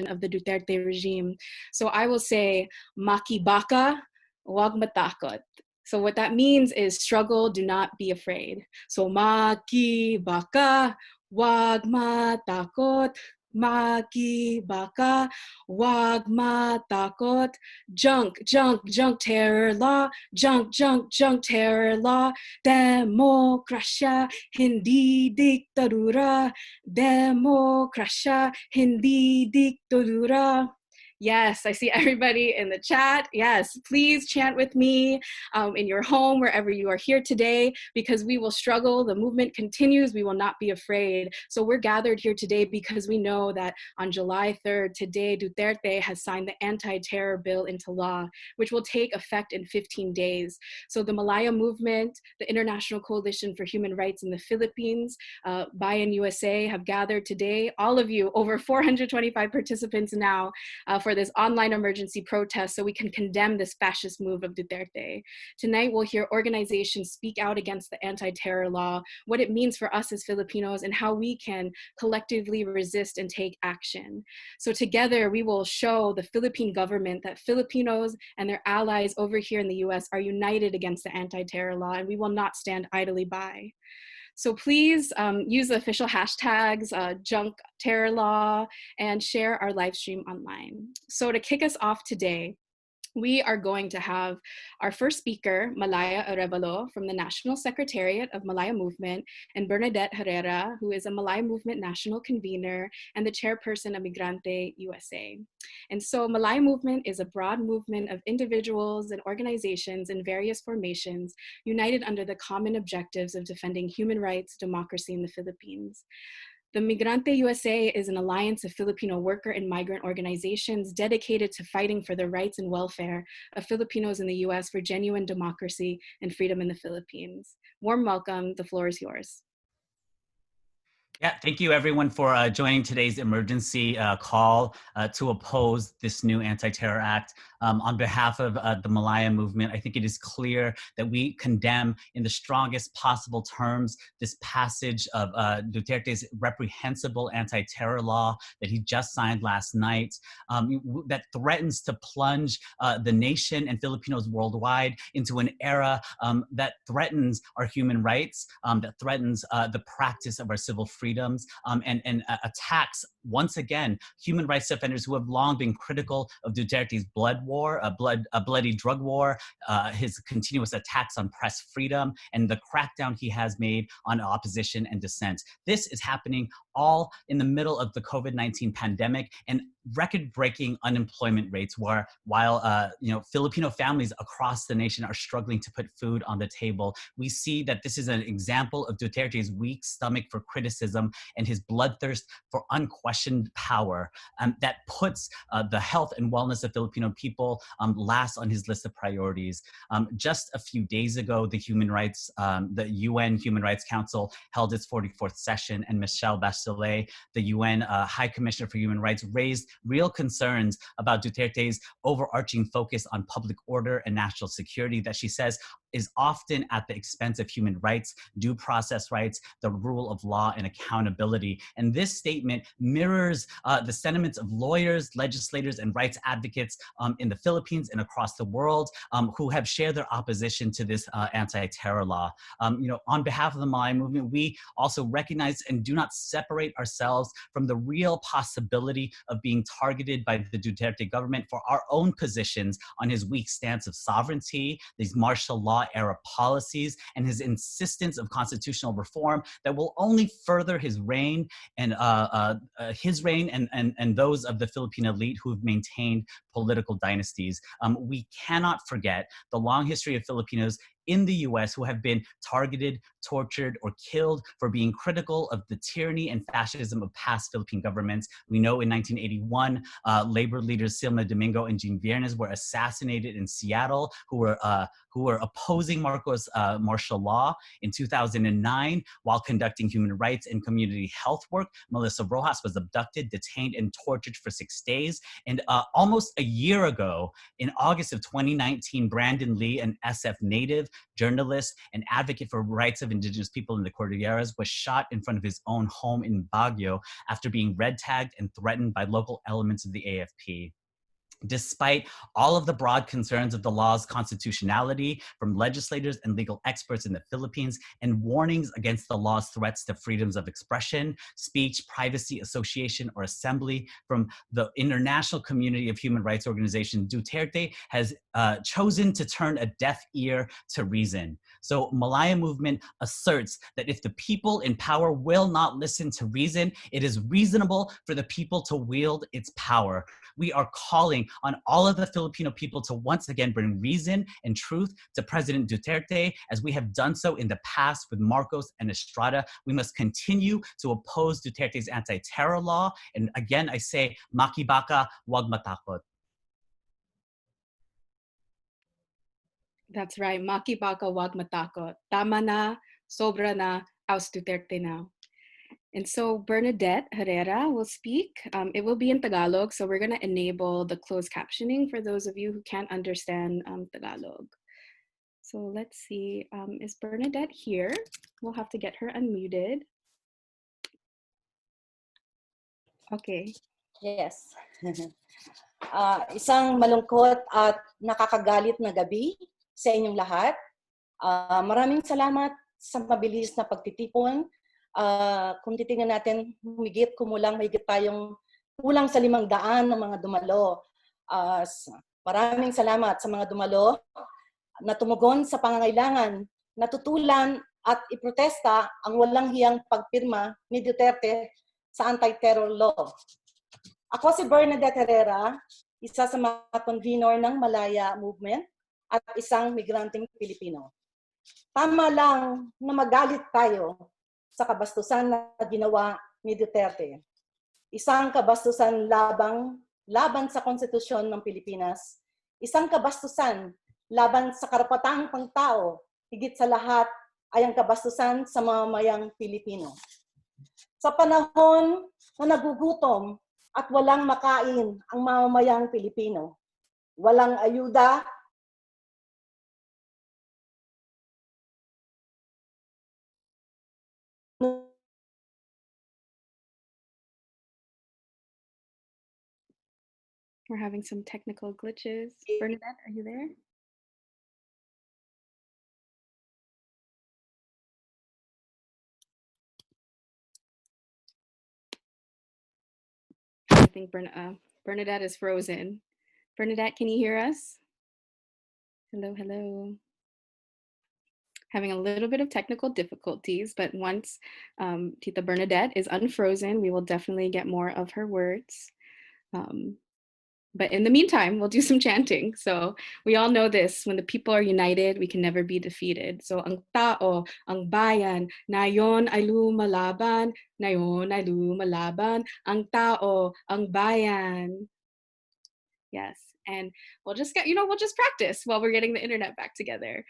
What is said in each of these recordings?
of the Duterte regime. So I will say, Makibaka, Huwag Matakot. So what that means is struggle, do not be afraid. So Makibaka, Huwag Matakot, Makibaka, Huwag Matakot. Junk, junk, junk terror law, junk, junk, junk terror law. Demokrasya, hindi diktadura. Demokrasya, hindi diktadura. Yes, I see everybody in the chat. Yes, please chant with me in your home, wherever you are here today, because we will struggle. The movement continues. We will not be afraid. So we're gathered here today because we know that on July 3rd, today, Duterte has signed the anti-terror bill into law, which will take effect in 15 days. So the Malaya Movement, the International Coalition for Human Rights in the Philippines, Bayan USA have gathered today. All of you, over 425 participants now, for this online emergency protest so we can condemn this fascist move of Duterte. Tonight, we'll hear organizations speak out against the anti-terror law, what it means for us as Filipinos, and how we can collectively resist and take action. So together, we will show the Philippine government that Filipinos and their allies over here in the US are united against the anti-terror law, and we will not stand idly by. So please use the official hashtags, junk terror law, and share our live stream online. So to kick us off today, we are going to have our first speaker, Malaya Arevalo from the National Secretariat of Malaya Movement, and Bernadette Herrera, who is a Malaya Movement National Convener and the chairperson of Migrante USA. And so Malaya Movement is a broad movement of individuals and organizations in various formations united under the common objectives of defending human rights, democracy in the Philippines. The Migrante USA is an alliance of Filipino worker and migrant organizations dedicated to fighting for the rights and welfare of Filipinos in the US for genuine democracy and freedom in the Philippines. Warm welcome, the floor is yours. Yeah, thank you everyone for joining today's emergency call to oppose this new anti-terror act. On behalf of the Malaya Movement, I think it is clear that we condemn in the strongest possible terms this passage of Duterte's reprehensible anti-terror law that he just signed last night, that threatens to plunge the nation and Filipinos worldwide into an era that threatens our human rights, that threatens the practice of our civil freedoms, and attacks, once again, human rights defenders who have long been critical of Duterte's blood war, a bloody drug war, his continuous attacks on press freedom, and the crackdown he has made on opposition and dissent. This is happening all in the middle of the COVID-19 pandemic and record-breaking unemployment rates, while Filipino families across the nation are struggling to put food on the table. We see that this is an example of Duterte's weak stomach for criticism and his bloodthirst for unquestioned power that puts the health and wellness of Filipino people last on his list of priorities. Just a few days ago, the UN Human Rights Council held its 44th session, and Michelle Bachelet, the UN High Commissioner for Human Rights, raised real concerns about Duterte's overarching focus on public order and national security that she says is often at the expense of human rights, due process rights, the rule of law, and accountability. And this statement mirrors the sentiments of lawyers, legislators, and rights advocates in the Philippines and across the world who have shared their opposition to this anti-terror law. On behalf of the Malaya Movement, we also recognize and do not separate ourselves from the real possibility of being targeted by the Duterte government for our own positions on his weak stance of sovereignty, these martial law era policies, and his insistence of constitutional reform that will only further his reign and those of the Philippine elite who have maintained political dynasties. We cannot forget the long history of Filipinos in the US who have been targeted, tortured, or killed for being critical of the tyranny and fascism of past Philippine governments. We know in 1981, labor leaders Silma Domingo and Jean Viernes were assassinated in Seattle, who were opposing Marcos' martial law. In 2009, while conducting human rights and community health work, Melissa Rojas was abducted, detained, and tortured for 6 days. And almost a year ago, in August of 2019, Brandon Lee, an SF native, journalist, and advocate for rights of indigenous people in the Cordilleras, was shot in front of his own home in Baguio after being red tagged and threatened by local elements of the AFP. Despite all of the broad concerns of the law's constitutionality from legislators and legal experts in the Philippines, and warnings against the law's threats to freedoms of expression, speech, privacy, association, or assembly from the international community of human rights organizations, Duterte has chosen to turn a deaf ear to reason. So Malaya Movement asserts that if the people in power will not listen to reason, it is reasonable for the people to wield its power. We are calling on all of the Filipino people to once again bring reason and truth to President Duterte, as we have done so in the past with Marcos and Estrada. We must continue to oppose Duterte's anti-terror law. And again, I say, Makibaka, Huwag Matakot. That's right. Makibaka, Huwag Matakot. Tama na, sobra na, aus Duterte now. And so Bernadette Herrera will speak. It will be in Tagalog, so we're going to enable the closed captioning for those of you who can't understand Tagalog. So let's see, is Bernadette here? We'll have to get her unmuted. Okay. Yes. Isang malungkot at nakakagalit na gabi sa inyong lahat. Maraming salamat sa mabilis na pagtitipon. Kung titingnan natin, mahigit tayong kulang sa 500 ng mga dumalo. Maraming salamat sa mga dumalo na tumugon sa pangangailangan, natutulan at iprotesta ang walang hiyang pagpirma ni Duterte sa anti-terror law. Ako si Bernadette Herrera, isa sa mga convenor ng Malaya Movement at isang migranteng Pilipino. Tama lang na magalit tayo sa kabastusan na ginawa ni Duterte. Isang kabastusan laban sa konstitusyon ng Pilipinas, isang kabastusan laban sa karapatang pangtao, higit sa lahat ay ang kabastusan sa mamamayang Pilipino. Sa panahon na nagugutom at walang makain ang mamamayang Pilipino, walang ayuda, We're having some technical glitches. Bernadette, are you there? I think Bernadette is frozen. Bernadette, can you hear us? Hello, hello. Having a little bit of technical difficulties, but once Tita Bernadette is unfrozen, we will definitely get more of her words. But in the meantime, we'll do some chanting. So we all know this, when the people are united, we can never be defeated. So ang tao, ang bayan, nayon ay lumalaban, nayon ay lumalaban, ang tao, ang bayan. Yes, and we'll just we'll just practice while we're getting the internet back together.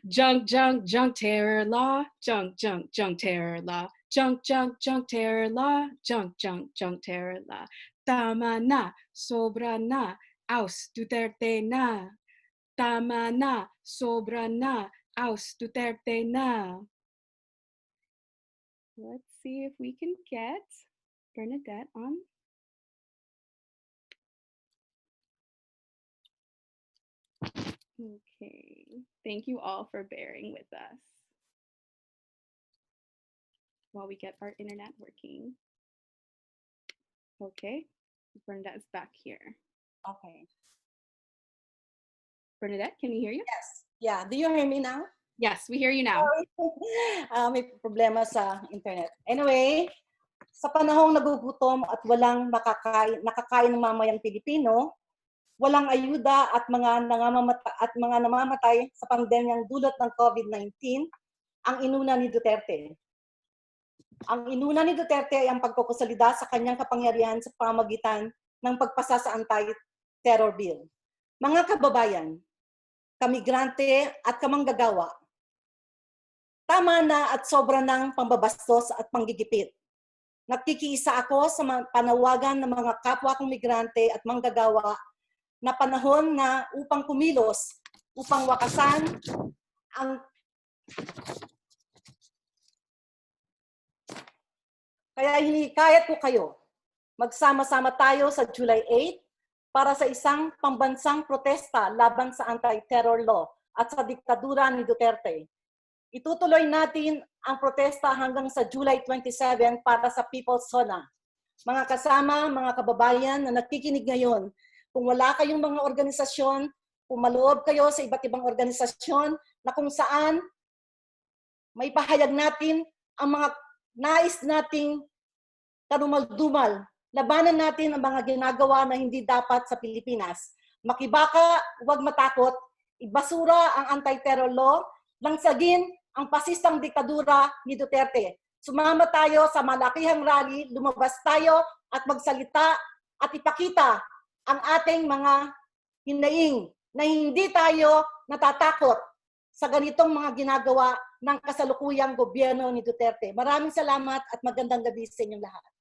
Junk, junk, junk, terror law, junk, junk, junk, terror law, junk, junk, junk, terror law, junk, junk, junk, terror law. Tama na, sobra na, aus Duterte na. Tama na, sobra na, aus Duterte na. Let's see if we can get Bernadette on. Okay, thank you all for bearing with us while we get our internet working. Okay, Bernadette is back here. Okay. Bernadette, can we hear you? Yes. Yeah. Do you hear me now? Yes, we hear you now. May problema sa internet. Anyway, sa panahong nagugutom at walang nakakain ng mamayang Pilipino, walang ayuda at mga namamatay sa pandemyang dulot ng COVID-19, ang inuna ni Duterte. Ang inuna ni Duterte ay ang pagkukonsolida sa kanyang kapangyarihan sa pamamagitan ng pagpasa sa anti-terror bill. Mga kababayan, kamigrante at kamanggagawa, tama na at sobra ng pambabastos at panggigipit. Nagkikiisa ako sa panawagan ng mga kapwa kong migrante at manggagawa na panahon na upang kumilos upang wakasan ang kaya hinikayat ko kayo, magsama-sama tayo sa July 8 para sa isang pambansang protesta laban sa anti-terror law at sa diktadura ni Duterte. Itutuloy natin ang protesta hanggang sa July 27 para sa People's Zona. Mga kasama, mga kababayan na nagkikinig ngayon, kung wala kayong mga organisasyon, pumaloob kayo sa iba't ibang organisasyon na kung saan may pahayag natin ang mga nais nating karumal-dumal. Labanan natin ang mga ginagawa na hindi dapat sa Pilipinas. Makibaka, huwag matakot, ibasura ang anti-terror law, langsagin ang pasistang diktadura ni Duterte. Sumama tayo sa malakihang rally, lumabas tayo at magsalita at ipakita ang ating mga hinaing na hindi tayo natatakot sa ganitong mga ginagawa ng kasalukuyang gobyerno ni Duterte. Maraming salamat at magandang gabi sa inyong lahat.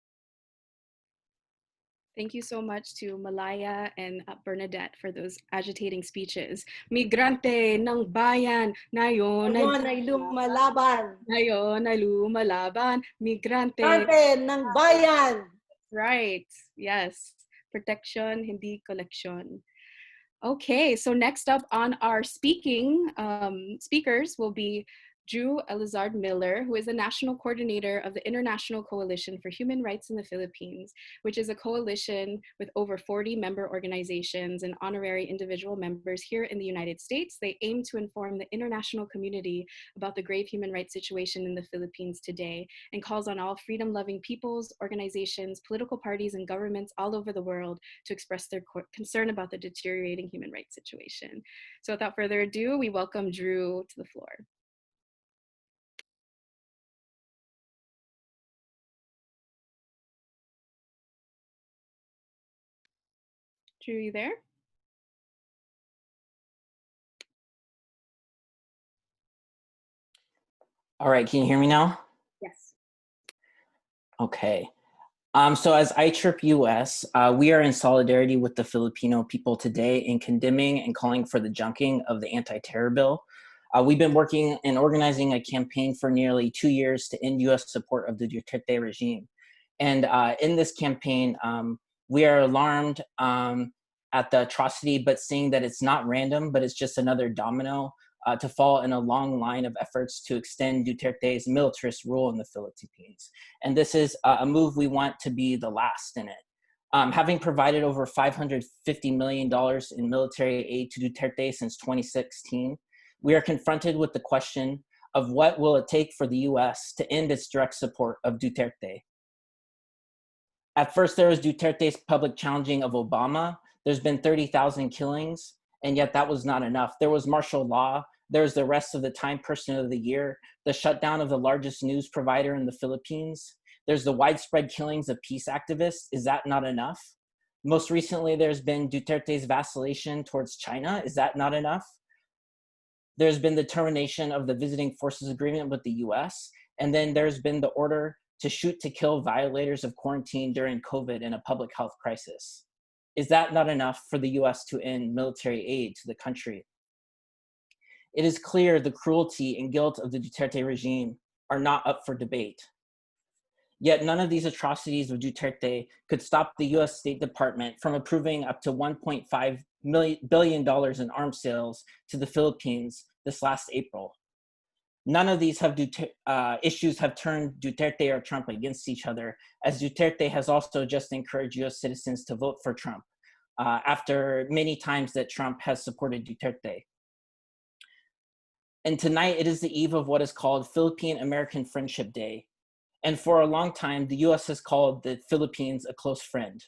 Thank you so much to Malaya and Bernadette for those agitating speeches. Migrante ng bayan, ngayon ay lumalaban. Ngayon ay lumalaban. Migrante. Migrante ng bayan. Right. Yes. Protection, hindi collection. Okay, so next up on our speakers will be Drew Elizard Miller, who is the National Coordinator of the International Coalition for Human Rights in the Philippines, which is a coalition with over 40 member organizations and honorary individual members here in the United States. They aim to inform the international community about the grave human rights situation in the Philippines today and calls on all freedom-loving peoples, organizations, political parties, and governments all over the world to express their concern about the deteriorating human rights situation. So without further ado, we welcome Drew to the floor. Drew, you there? All right, can you hear me now? Yes. Okay. So as iChirp US, we are in solidarity with the Filipino people today in condemning and calling for the junking of the anti-terror bill. We've been working and organizing a campaign for nearly 2 years to end US support of the Duterte regime. And in this campaign, we are alarmed at the atrocity, but seeing that it's not random, but it's just another domino to fall in a long line of efforts to extend Duterte's militarist rule in the Philippines. And this is a move we want to be the last in it. Having provided over $550 million in military aid to Duterte since 2016, we are confronted with the question of what will it take for the US to end its direct support of Duterte. At first, there was Duterte's public challenging of Obama. There's been 30,000 killings, and yet that was not enough. There was martial law. There's the rest of the Time Person of the Year, the shutdown of the largest news provider in the Philippines. There's the widespread killings of peace activists. Is that not enough? Most recently, there's been Duterte's vacillation towards China. Is that not enough? There's been the termination of the Visiting Forces Agreement with the US, and then there's been the order to shoot to kill violators of quarantine during COVID and a public health crisis. Is that not enough for the US to end military aid to the country? It is clear the cruelty and guilt of the Duterte regime are not up for debate. Yet none of these atrocities of Duterte could stop the US State Department from approving up to $1.5 billion in arms sales to the Philippines this last April. None of these issues have turned Duterte or Trump against each other, as Duterte has also just encouraged US citizens to vote for Trump after many times that Trump has supported Duterte. And tonight it is the eve of what is called Philippine-American Friendship Day. And for a long time, the US has called the Philippines a close friend.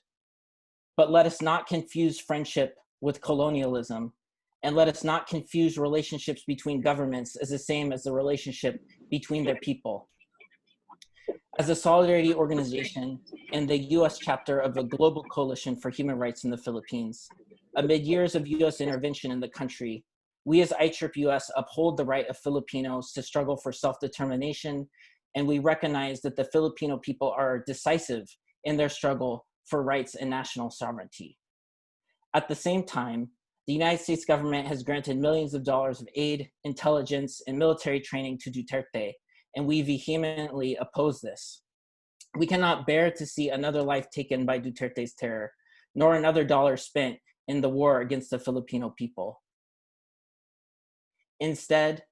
But let us not confuse friendship with colonialism, and let us not confuse relationships between governments as the same as the relationship between their people. As a solidarity organization and the US chapter of a global coalition for human rights in the Philippines, amid years of US intervention in the country, we as iChirp US uphold the right of Filipinos to struggle for self-determination, and we recognize that the Filipino people are decisive in their struggle for rights and national sovereignty. At the same time, The United States government has granted millions of dollars of aid, intelligence, and military training to Duterte, and we vehemently oppose this. We cannot bear to see another life taken by Duterte's terror, nor another dollar spent in the war against the Filipino people. Instead,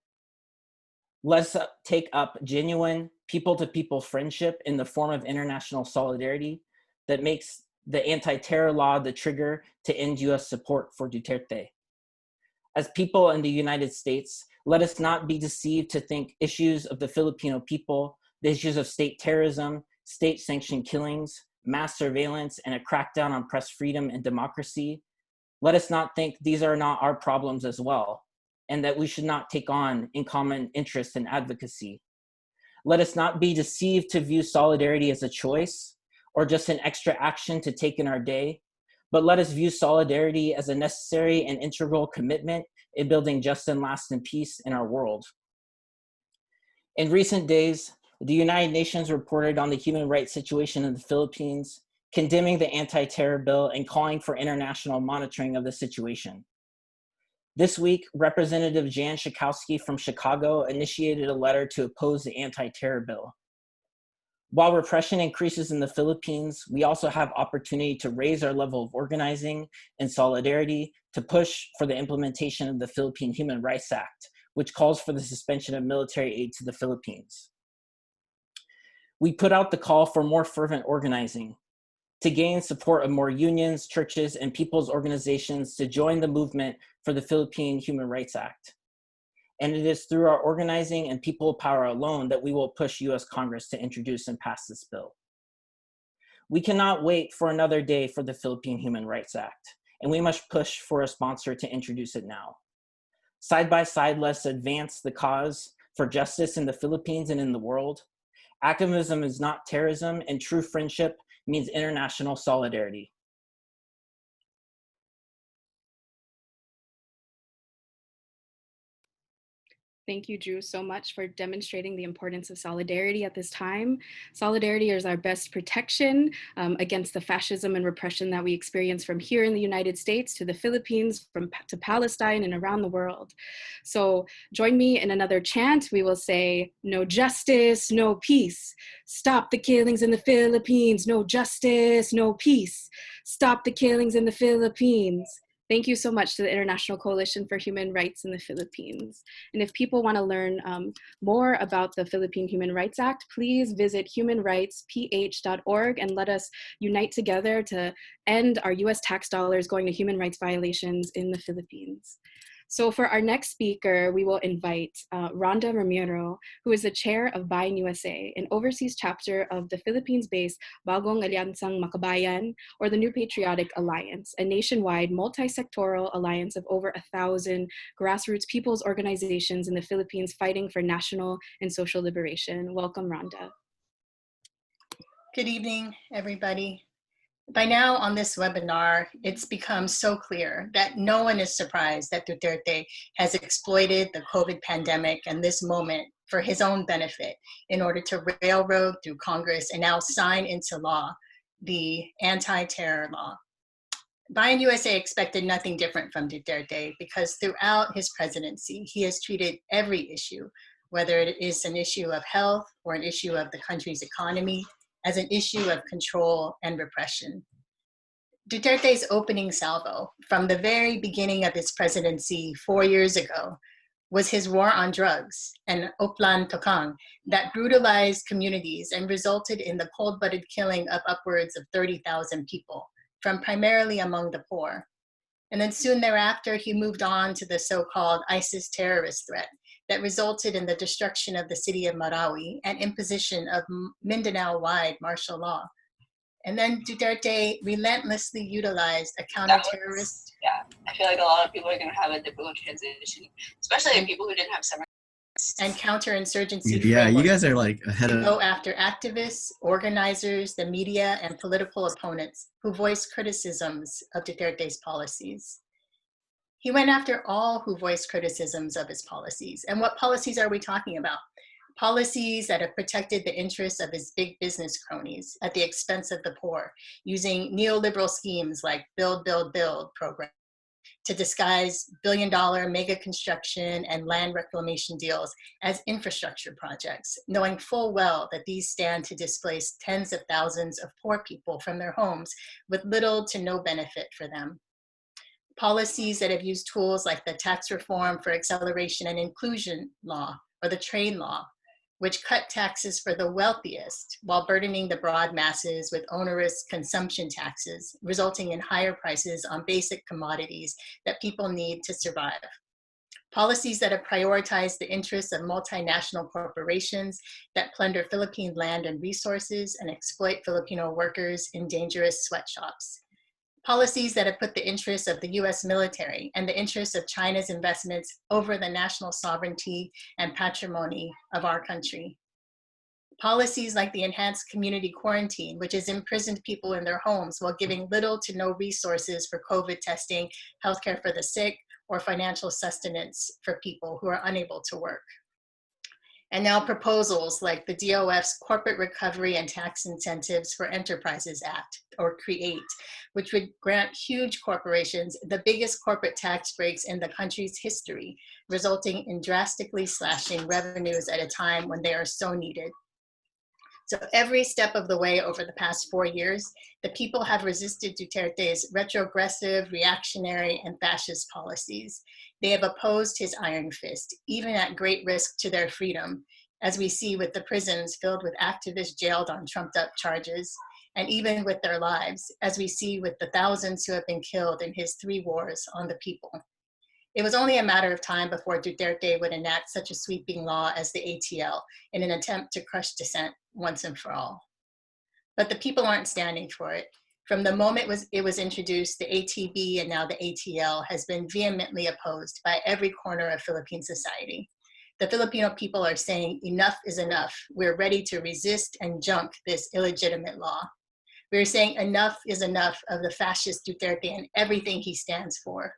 let's take up genuine people-to-people friendship in the form of international solidarity that makes the anti-terror law the trigger to end US support for Duterte. As people in the United States, let us not be deceived to think issues of the Filipino people, the issues of state terrorism, state-sanctioned killings, mass surveillance, and a crackdown on press freedom and democracy, let us not think these are not our problems as well, and that we should not take on in common interest and advocacy. Let us not be deceived to view solidarity as a choice or just an extra action to take in our day, but let us view solidarity as a necessary and integral commitment in building just and lasting peace in our world. In recent days, the United Nations reported on the human rights situation in the Philippines, condemning the anti-terror bill and calling for international monitoring of the situation. This week, Representative Jan Schakowsky from Chicago initiated a letter to oppose the anti-terror bill. While repression increases in the Philippines, we also have opportunity to raise our level of organizing and solidarity to push for the implementation of the Philippine Human Rights Act, which calls for the suspension of military aid to the Philippines. We put out the call for more fervent organizing, to gain support of more unions, churches, and people's organizations to join the movement for the Philippine Human Rights Act. And it is through our organizing and people power alone that we will push US Congress to introduce and pass this bill. We cannot wait for another day for the Philippine Human Rights Act, and we must push for a sponsor to introduce it now. Side by side, let's advance the cause for justice in the Philippines and in the world. Activism is not terrorism, and true friendship means international solidarity. Thank you, Drew, so much for demonstrating the importance of solidarity at this time. Solidarity is our best protection against the fascism and repression that we experience from here in the United States to the Philippines, to Palestine and around the world. So join me in another chant. We will say, no justice, no peace. Stop the killings in the Philippines. No justice, no peace. Stop the killings in the Philippines. Thank you so much to the International Coalition for Human Rights in the Philippines. And if people want to learn more about the Philippine Human Rights Act, please visit humanrightsph.org and let us unite together to end our US tax dollars going to human rights violations in the Philippines. So for our next speaker, we will invite Rhonda Ramiro, who is the chair of Bayan USA, an overseas chapter of the Philippines-based Bagong Alyansang Makabayan, or the New Patriotic Alliance, a nationwide multi-sectoral alliance of over 1,000 grassroots people's organizations in the Philippines fighting for national and social liberation. Welcome, Rhonda. Good evening, everybody. By now on this webinar, it's become so clear that no one is surprised that Duterte has exploited the COVID pandemic and this moment for his own benefit in order to railroad through Congress and now sign into law the anti-terror law. Bayan USA expected nothing different from Duterte because throughout his presidency, he has treated every issue, whether it is an issue of health or an issue of the country's economy, as an issue of control and repression. Duterte's opening salvo from the very beginning of his presidency 4 years ago was his war on drugs and Oplan Tokang that brutalized communities and resulted in the cold-blooded killing of upwards of 30,000 people, from primarily among the poor. And then soon thereafter, he moved on to the so-called ISIS terrorist threat that resulted in the destruction of the city of Marawi and imposition of Mindanao-wide martial law. And then Duterte relentlessly utilized a counter-terrorist. I feel like a lot of people are going to have a difficult transition, especially people who didn't have summer. And counterinsurgency. Yeah, you guys are like ahead of. Go after activists, organizers, the media, and political opponents who voiced criticisms of Duterte's policies. He went after all who voiced criticisms of his policies. And what policies are we talking about? Policies that have protected the interests of his big business cronies at the expense of the poor, using neoliberal schemes like Build, Build, Build program to disguise billion-dollar mega construction and land reclamation deals as infrastructure projects, knowing full well that these stand to displace tens of thousands of poor people from their homes with little to no benefit for them. Policies that have used tools like the Tax Reform for Acceleration and Inclusion Law or the trade law, which cut taxes for the wealthiest while burdening the broad masses with onerous consumption taxes, resulting in higher prices on basic commodities that people need to survive. Policies that have prioritized the interests of multinational corporations that plunder Philippine land and resources and exploit Filipino workers in dangerous sweatshops. Policies that have put the interests of the US military and the interests of China's investments over the national sovereignty and patrimony of our country. Policies like the enhanced community quarantine, which has imprisoned people in their homes while giving little to no resources for COVID testing, healthcare for the sick, or financial sustenance for people who are unable to work. And now proposals like the DOF's Corporate Recovery and Tax Incentives for Enterprises Act, or CREATE, which would grant huge corporations the biggest corporate tax breaks in the country's history, resulting in drastically slashing revenues at a time when they are so needed. So every step of the way over the past 4 years, the people have resisted Duterte's retrogressive, reactionary, and fascist policies. They have opposed his iron fist, even at great risk to their freedom, as we see with the prisons filled with activists jailed on trumped-up charges, and even with their lives, as we see with the thousands who have been killed in his 3 wars on the people. It was only a matter of time before Duterte would enact such a sweeping law as the ATL in an attempt to crush dissent once and for all. But the people aren't standing for it. From the moment it was introduced, the ATB and now the ATL has been vehemently opposed by every corner of Philippine society. The Filipino people are saying enough is enough. We're ready to resist and junk this illegitimate law. We're saying enough is enough of the fascist Duterte and everything he stands for.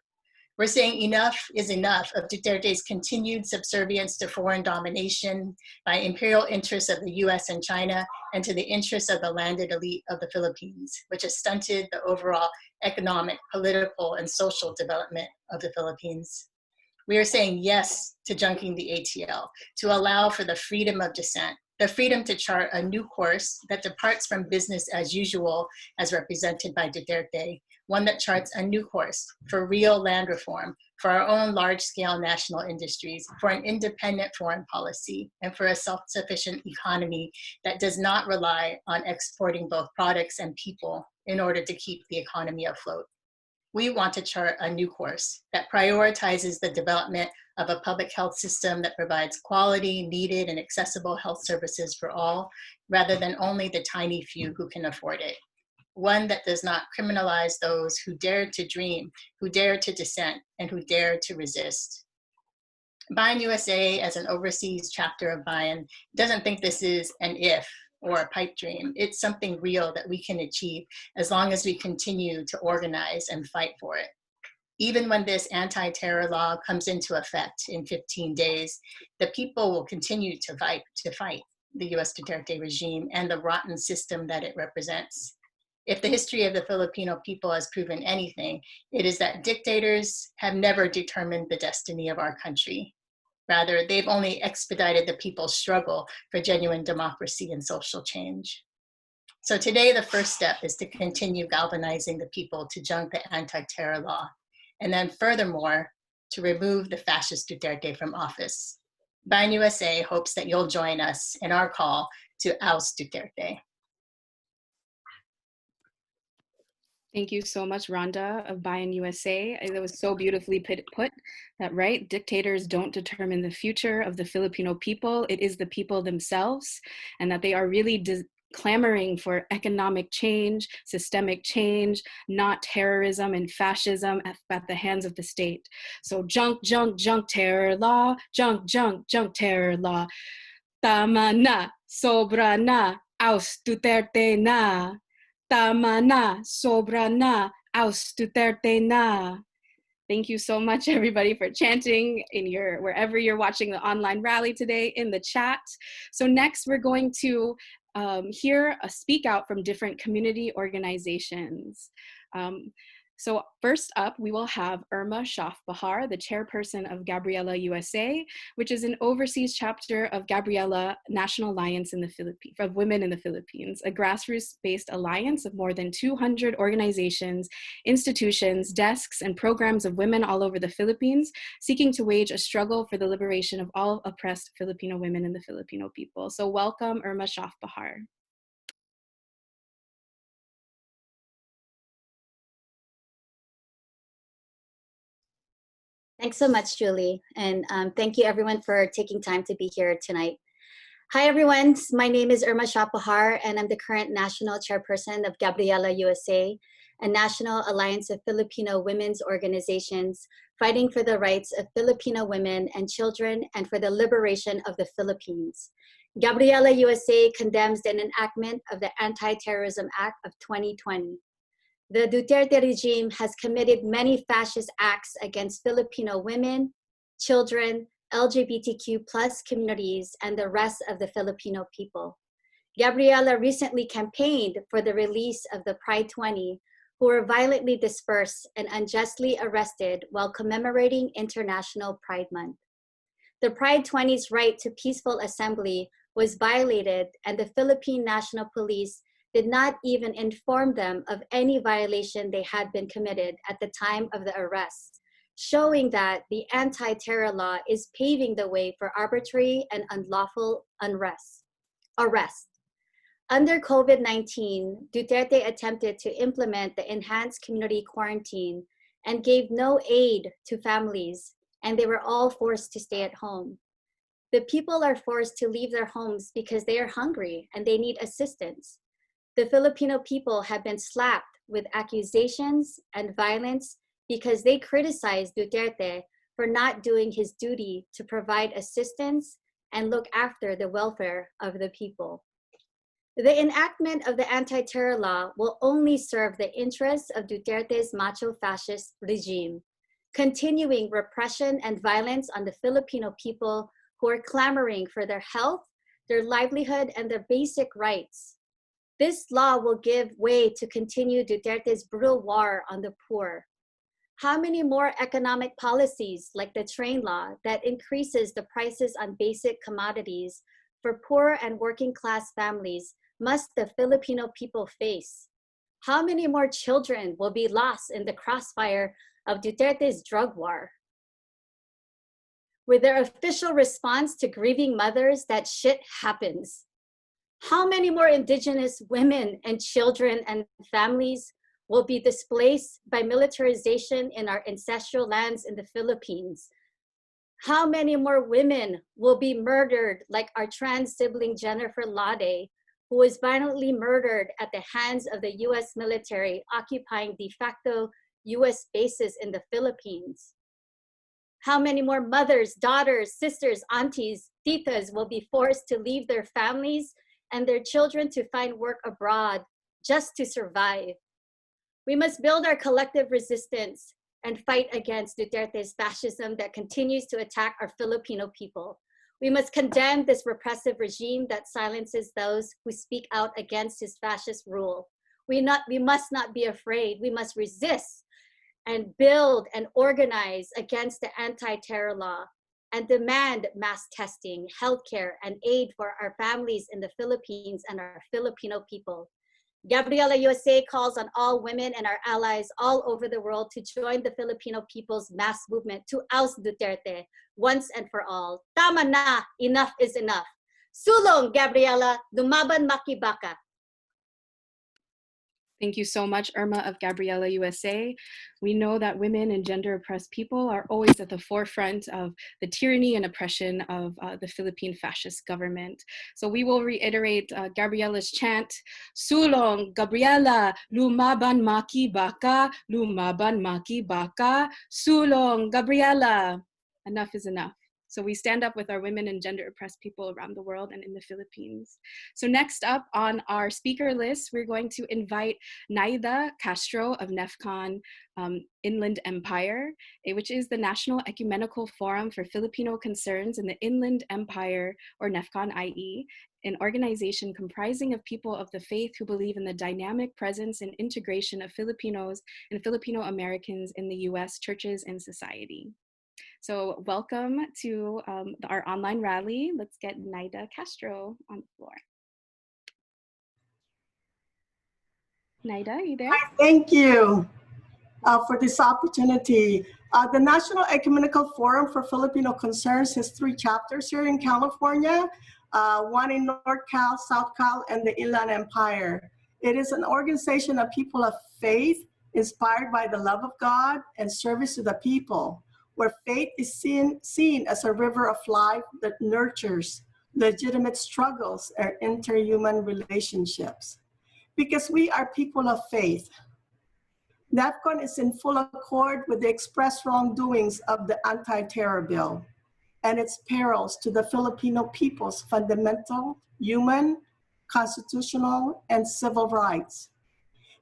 We're saying enough is enough of Duterte's continued subservience to foreign domination by imperial interests of the US and China and to the interests of the landed elite of the Philippines, which has stunted the overall economic, political, and social development of the Philippines. We are saying yes to junking the ATL, to allow for the freedom of dissent, the freedom to chart a new course that departs from business as usual as represented by Duterte, one that charts a new course for real land reform, for our own large-scale national industries, for an independent foreign policy, and for a self-sufficient economy that does not rely on exporting both products and people in order to keep the economy afloat. We want to chart a new course that prioritizes the development of a public health system that provides quality, needed, and accessible health services for all, rather than only the tiny few who can afford it. One that does not criminalize those who dare to dream, who dare to dissent, and who dare to resist. Bayan USA, as an overseas chapter of Bayan, doesn't think this is an if or a pipe dream. It's something real that we can achieve as long as we continue to organize and fight for it. Even when this anti-terror law comes into effect in 15 days, the people will continue to fight the US Duterte regime and the rotten system that it represents. If the history of the Filipino people has proven anything, it is that dictators have never determined the destiny of our country. Rather, they've only expedited the people's struggle for genuine democracy and social change. So today, the first step is to continue galvanizing the people to junk the anti-terror law, and then furthermore, to remove the fascist Duterte from office. Bayan USA hopes that you'll join us in our call to oust Duterte. Thank you so much, Rhonda of Bayan USA. It was so beautifully put that, right, dictators don't determine the future of the Filipino people. It is the people themselves, and that they are really clamoring for economic change, systemic change, not terrorism and fascism at the hands of the state. So junk, junk, junk terror law, junk, junk, junk terror law. Tama na, sobra na, oust Duterte na. Tama na, sobra na, oust Duterte na. Thank you so much, everybody, for chanting in wherever you're watching the online rally today in the chat. So next, we're going to hear a speak out from different community organizations. So first up, we will have Irma Shafbahar, the chairperson of Gabriela USA, which is an overseas chapter of Gabriela National Alliance in the Philippines, of Women in the Philippines, a grassroots-based alliance of more than 200 organizations, institutions, desks, and programs of women all over the Philippines, seeking to wage a struggle for the liberation of all oppressed Filipino women and the Filipino people. So welcome, Irma Shafbahar. Thanks so much, Julie. And thank you everyone for taking time to be here tonight. Hi everyone, my name is Irma Shapahar and I'm the current national chairperson of Gabriela USA, a national alliance of Filipino women's organizations fighting for the rights of Filipino women and children and for the liberation of the Philippines. Gabriela USA condemns the enactment of the Anti-Terrorism Act of 2020. The Duterte regime has committed many fascist acts against Filipino women, children, LGBTQ+ communities, and the rest of the Filipino people. Gabriela recently campaigned for the release of the Pride 20, who were violently dispersed and unjustly arrested while commemorating International Pride Month. The Pride 20's right to peaceful assembly was violated, and the Philippine National Police did not even inform them of any violation they had been committed at the time of the arrest, showing that the anti-terror law is paving the way for arbitrary and unlawful arrest. Under COVID-19, Duterte attempted to implement the enhanced community quarantine and gave no aid to families, and they were all forced to stay at home. The people are forced to leave their homes because they are hungry and they need assistance. The Filipino people have been slapped with accusations and violence because they criticized Duterte for not doing his duty to provide assistance and look after the welfare of the people. The enactment of the anti-terror law will only serve the interests of Duterte's macho fascist regime, continuing repression and violence on the Filipino people who are clamoring for their health, their livelihood, and their basic rights. This law will give way to continue Duterte's brutal war on the poor. How many more economic policies like the train law that increases the prices on basic commodities for poor and working class families must the Filipino people face? How many more children will be lost in the crossfire of Duterte's drug war? With their official response to grieving mothers that shit happens. How many more indigenous women and children and families will be displaced by militarization in our ancestral lands in the Philippines? How many more women will be murdered like our trans sibling Jennifer Lade, who was violently murdered at the hands of the US military occupying de facto US bases in the Philippines? How many more mothers, daughters, sisters, aunties, titas will be forced to leave their families and their children to find work abroad just to survive? We must build our collective resistance and fight against Duterte's fascism that continues to attack our Filipino people. We must condemn this repressive regime that silences those who speak out against his fascist rule. We must not be afraid. We must resist and build and organize against the anti-terror law and demand mass testing, healthcare, and aid for our families in the Philippines and our Filipino people. Gabriela USA calls on all women and our allies all over the world to join the Filipino people's mass movement to oust Duterte once and for all. Tama na, enough is enough. Sulong, Gabriela, lumaban makibaka. Thank you so much, Irma of Gabriela USA. We know that women and gender oppressed people are always at the forefront of the tyranny and oppression of the Philippine fascist government. So we will reiterate Gabriela's chant, Sulong, Gabriela, lumaban makibaka, lumaban makibaka, Sulong, Gabriela. Enough is enough. So we stand up with our women and gender oppressed people around the world and in the Philippines. So next up on our speaker list, we're going to invite Naida Castro of NEFCON Inland Empire, which is the National Ecumenical Forum for Filipino Concerns in the Inland Empire, or NEFCON IE, an organization comprising of people of the faith who believe in the dynamic presence and integration of Filipinos and Filipino Americans in the US churches and society. So welcome to our online rally. Let's get Naida Castro on the floor. Naida, are you there? Hi, thank you for this opportunity. The National Ecumenical Forum for Filipino Concerns has 3 chapters here in California, one in North Cal, South Cal, and the Inland Empire. It is an organization of people of faith inspired by the love of God and service to the people, where faith is seen as a river of life that nurtures legitimate struggles and interhuman relationships. Because we are people of faith, NEFCON is in full accord with the express wrongdoings of the anti-terror bill and its perils to the Filipino people's fundamental, human, constitutional, and civil rights.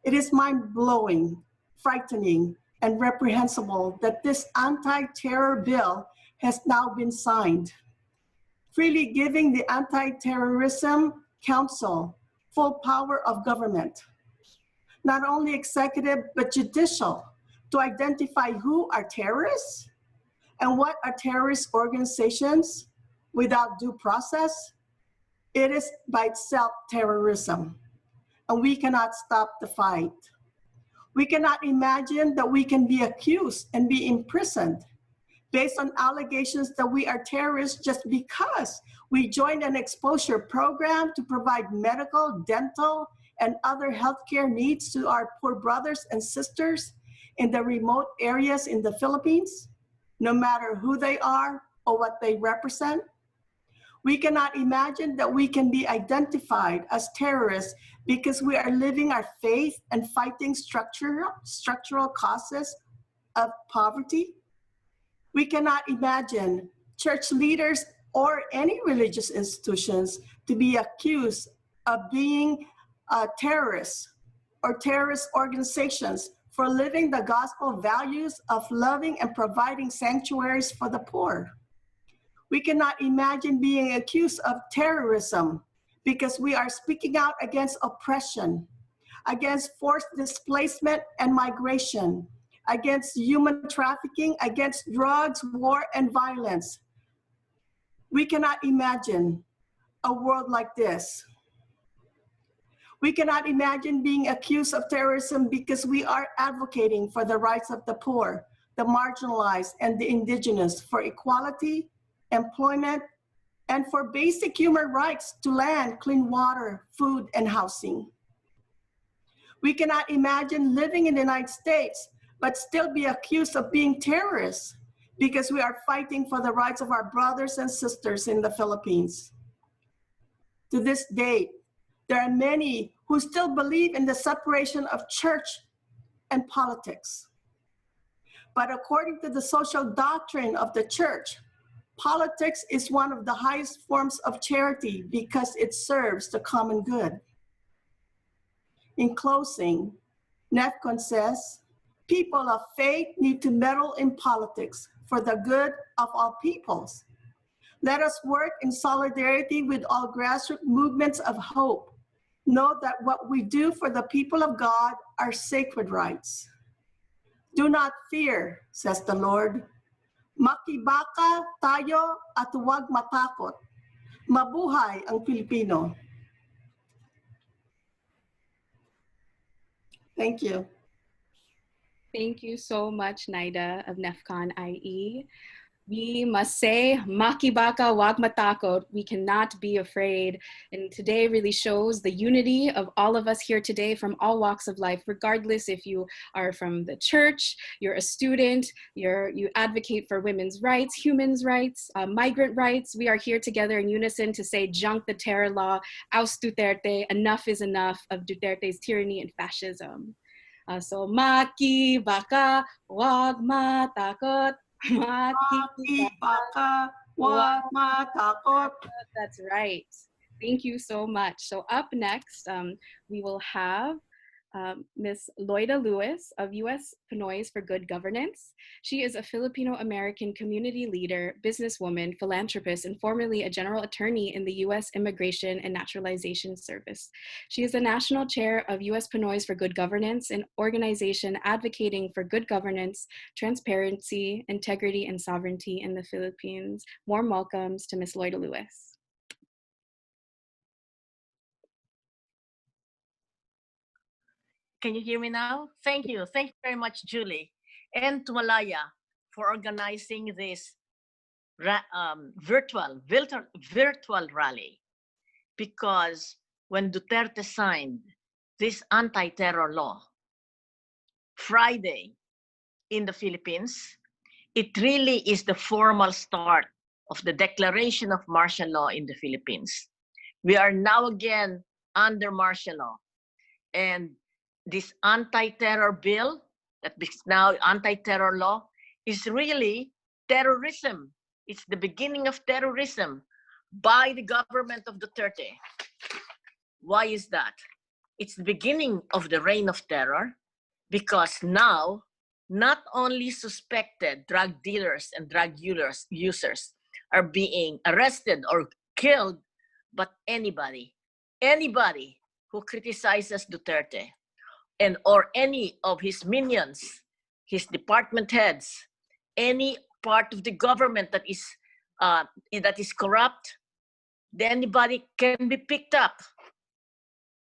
It is mind-blowing, frightening, and reprehensible that this anti-terror bill has now been signed, freely giving the Anti-Terrorism Council full power of government, not only executive, but judicial, to identify who are terrorists and what are terrorist organizations without due process. It is by itself terrorism, and we cannot stop the fight. We cannot imagine that we can be accused and be imprisoned based on allegations that we are terrorists just because we joined an exposure program to provide medical, dental, and other healthcare needs to our poor brothers and sisters in the remote areas in the Philippines, no matter who they are or what they represent. We cannot imagine that we can be identified as terrorists because we are living our faith and fighting structural causes of poverty. We cannot imagine church leaders or any religious institutions to be accused of being terrorists or terrorist organizations for living the gospel values of loving and providing sanctuaries for the poor. We cannot imagine being accused of terrorism because we are speaking out against oppression, against forced displacement and migration, against human trafficking, against drugs, war, and violence. We cannot imagine a world like this. We cannot imagine being accused of terrorism because we are advocating for the rights of the poor, the marginalized, and the indigenous, for equality, employment, and for basic human rights to land, clean water, food, and housing. We cannot imagine living in the United States but still be accused of being terrorists because we are fighting for the rights of our brothers and sisters in the Philippines. To this date, there are many who still believe in the separation of church and politics. But according to the social doctrine of the church, politics is one of the highest forms of charity because it serves the common good. In closing, NEFCON says, people of faith need to meddle in politics for the good of all peoples. Let us work in solidarity with all grassroots movements of hope. Know that what we do for the people of God are sacred rights. Do not fear, says the Lord. Makibaka tayo at huwag matakot. Mabuhay ang Pilipino. Thank you. Thank you so much, Naida of NEFCON IE. We must say, Makibaka, Huwag Matakot. We cannot be afraid. And today really shows the unity of all of us here today from all walks of life, regardless if you are from the church, you're a student, you advocate for women's rights, humans' rights, migrant rights. We are here together in unison to say, junk the terror law, oust Duterte, enough is enough of Duterte's tyranny and fascism. So, Makibaka, Huwag Matakot. Makibaka, Huwag Matakot. That's right. Thank you so much. So up next, we will have Ms. Loida Lewis of U.S. Pinoys for Good Governance. She is a Filipino-American community leader, businesswoman, philanthropist, and formerly a general attorney in the U.S. Immigration and Naturalization Service. She is the national chair of U.S. Pinoys for Good Governance, an organization advocating for good governance, transparency, integrity, and sovereignty in the Philippines. Warm welcomes to Ms. Loida Lewis. Can you hear me now? Thank you. Thank you very much, Julie. And to Malaya for organizing this virtual rally. Because when Duterte signed this anti-terror law Friday in the Philippines, it really is the formal start of the declaration of martial law in the Philippines. We are now again under martial law. And this anti-terror bill, that is now anti-terror law, is really terrorism. It's the beginning of terrorism by the government of Duterte. Why is that? It's the beginning of the reign of terror because now not only suspected drug dealers and drug users are being arrested or killed, but anybody who criticizes Duterte and or any of his minions, his department heads, any part of the government that is corrupt, then anybody can be picked up,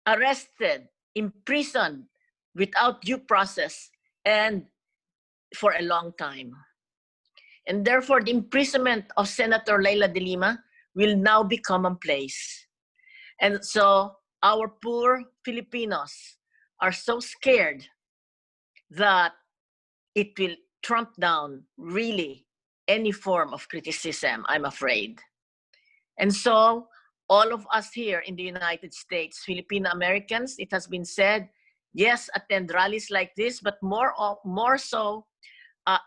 arrested, imprisoned without due process and for a long time. And therefore, the imprisonment of Senator Leila de Lima will now be commonplace. And so our poor Filipinos are so scared that it will trump down really any form of criticism, I'm afraid. And so all of us here in the United States, Filipino Americans, it has been said, yes, attend rallies like this, but more so,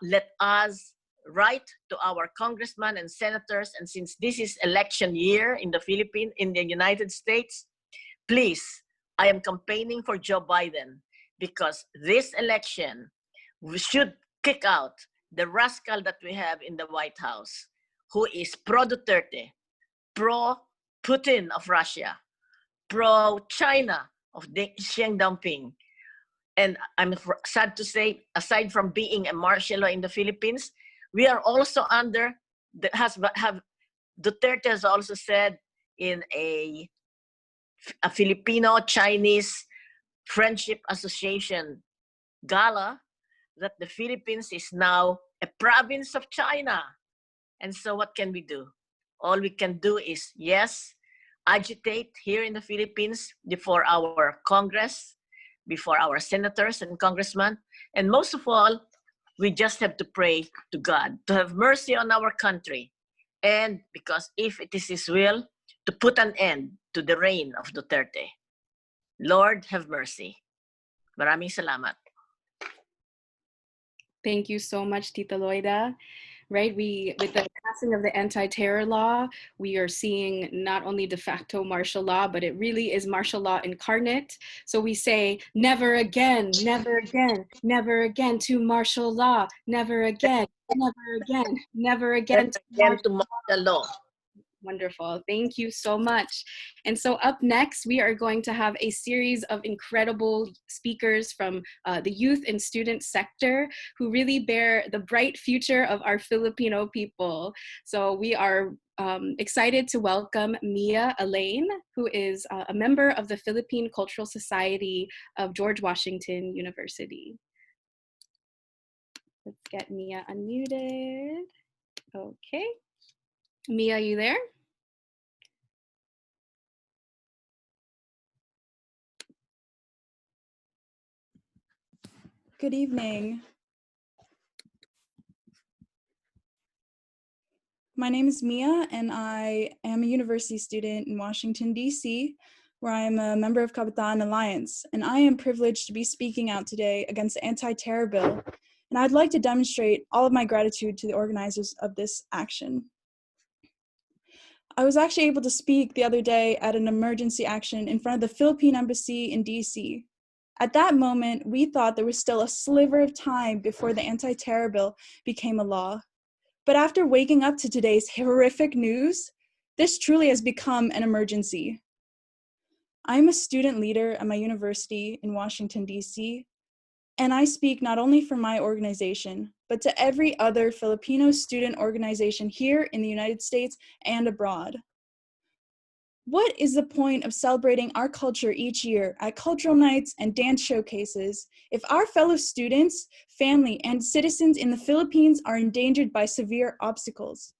let us write to our congressmen and senators, and since this is election year in the United States, please, I am campaigning for Joe Biden because this election, we should kick out the rascal that we have in the White House, who is pro-Duterte, pro-Putin of Russia, pro-China of Xi Jinping. And I'm sad to say, aside from being a martial law in the Philippines, we are also under, Duterte has also said in a Filipino-Chinese Friendship Association gala that the Philippines is now a province of China. And so what can we do? All we can do is, yes, agitate here in the Philippines before our Congress, before our senators and congressmen. And most of all, we just have to pray to God to have mercy on our country. And because if it is His will, to put an end to the reign of Duterte. Lord, have mercy. Maraming salamat. Thank you so much, Tita Loida. Right, with the passing of the anti-terror law, we are seeing not only de facto martial law, but it really is martial law incarnate. So we say, never again, never again, never again to martial law, never again, never again, never again to martial law. Wonderful. Thank you so much. And so up next, we are going to have a series of incredible speakers from the youth and student sector who really bear the bright future of our Filipino people. So we are excited to welcome Mia Elaine, who is a member of the Philippine Cultural Society of George Washington University. Let's get Mia unmuted. Okay. Mia, are you there? Good evening. My name is Mia, and I am a university student in Washington, D.C., where I am a member of Kabataan Alliance, and I am privileged to be speaking out today against the anti-terror bill, and I'd like to demonstrate all of my gratitude to the organizers of this action. I was actually able to speak the other day at an emergency action in front of the Philippine Embassy in DC. At that moment, we thought there was still a sliver of time before the anti-terror bill became a law. But after waking up to today's horrific news, this truly has become an emergency. I'm a student leader at my university in Washington, D.C., and I speak not only for my organization, but to every other Filipino student organization here in the United States and abroad. What is the point of celebrating our culture each year at cultural nights and dance showcases if our fellow students, family, and citizens in the Philippines are endangered by severe obstacles?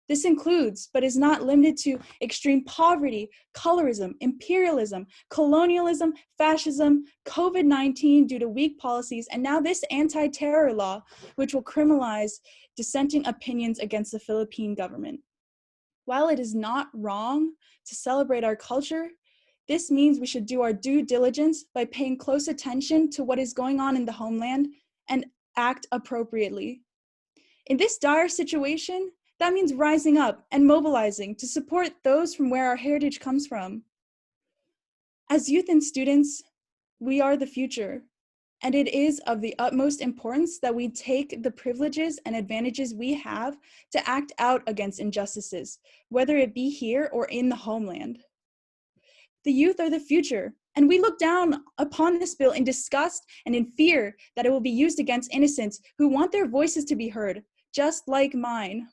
This includes, but is not limited to, extreme poverty, colorism, imperialism, colonialism, fascism, COVID-19 due to weak policies, and now this anti-terror law, which will criminalize dissenting opinions against the Philippine government. While it is not wrong to celebrate our culture, this means we should do our due diligence by paying close attention to what is going on in the homeland and act appropriately. In this dire situation, that means rising up and mobilizing to support those from where our heritage comes from. As youth and students, we are the future, and it is of the utmost importance that we take the privileges and advantages we have to act out against injustices, whether it be here or in the homeland. The youth are the future, and we look down upon this bill in disgust and in fear that it will be used against innocents who want their voices to be heard, just like mine.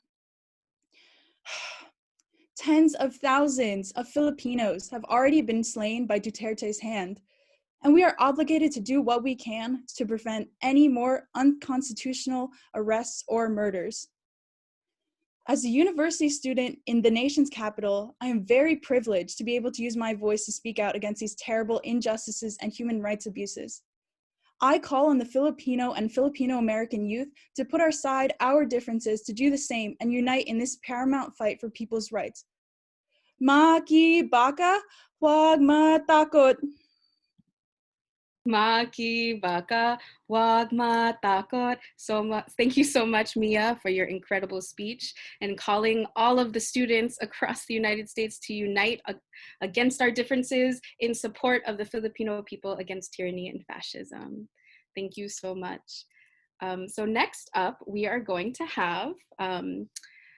Tens of thousands of Filipinos have already been slain by Duterte's hand, and we are obligated to do what we can to prevent any more unconstitutional arrests or murders. As a university student in the nation's capital, I am very privileged to be able to use my voice to speak out against these terrible injustices and human rights abuses. I call on the Filipino and Filipino-American youth to put aside our differences to do the same and unite in this paramount fight for people's rights. Makibaka, huwag matakot. Makibaka, huwag matakot. Thank you so much, Mia, for your incredible speech and calling all of the students across the United States to unite against our differences in support of the Filipino people against tyranny and fascism. Thank you so much. So next up, we are going to have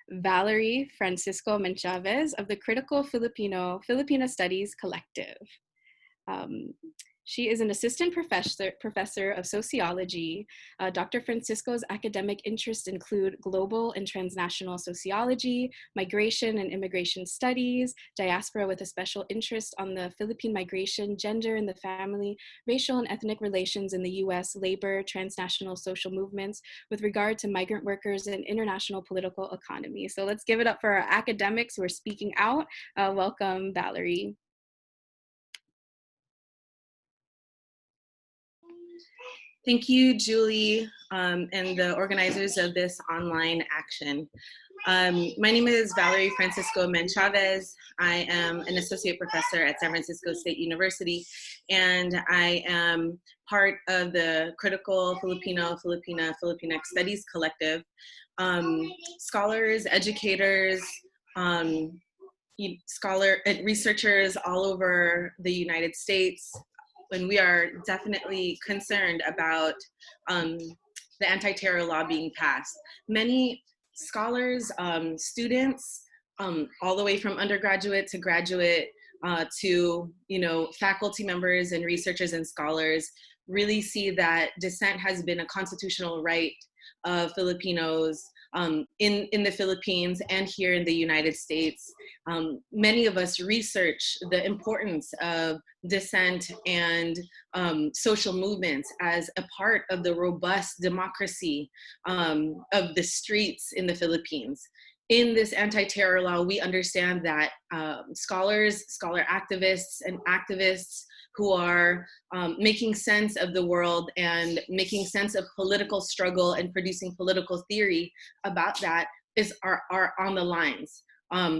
Valerie Francisco Menchavez of the Critical Filipino Studies Collective. She is an assistant professor of sociology. Dr. Francisco's academic interests include global and transnational sociology, migration and immigration studies, diaspora with a special interest on the Philippine migration, gender and the family, racial and ethnic relations in the US, labor, transnational social movements with regard to migrant workers and international political economy. So let's give it up for our academics who are speaking out. Welcome, Valerie. Thank you, Julie, and the organizers of this online action. My name is Valerie Francisco Menchavez. I am an associate professor at San Francisco State University, and I am part of the Critical Filipinx Studies Collective. Scholars, educators, researchers all over the United States, when we are definitely concerned about the anti-terror law being passed. Many scholars, students, all the way from undergraduate to graduate to faculty members and researchers and scholars really see that dissent has been a constitutional right of Filipinos in the Philippines and here in the United States. Many of us research the importance of dissent and social movements as a part of the robust democracy of the streets in the Philippines. In this anti-terror law, we understand that scholar activists and activists who are making sense of the world and making sense of political struggle and producing political theory about that are on the lines.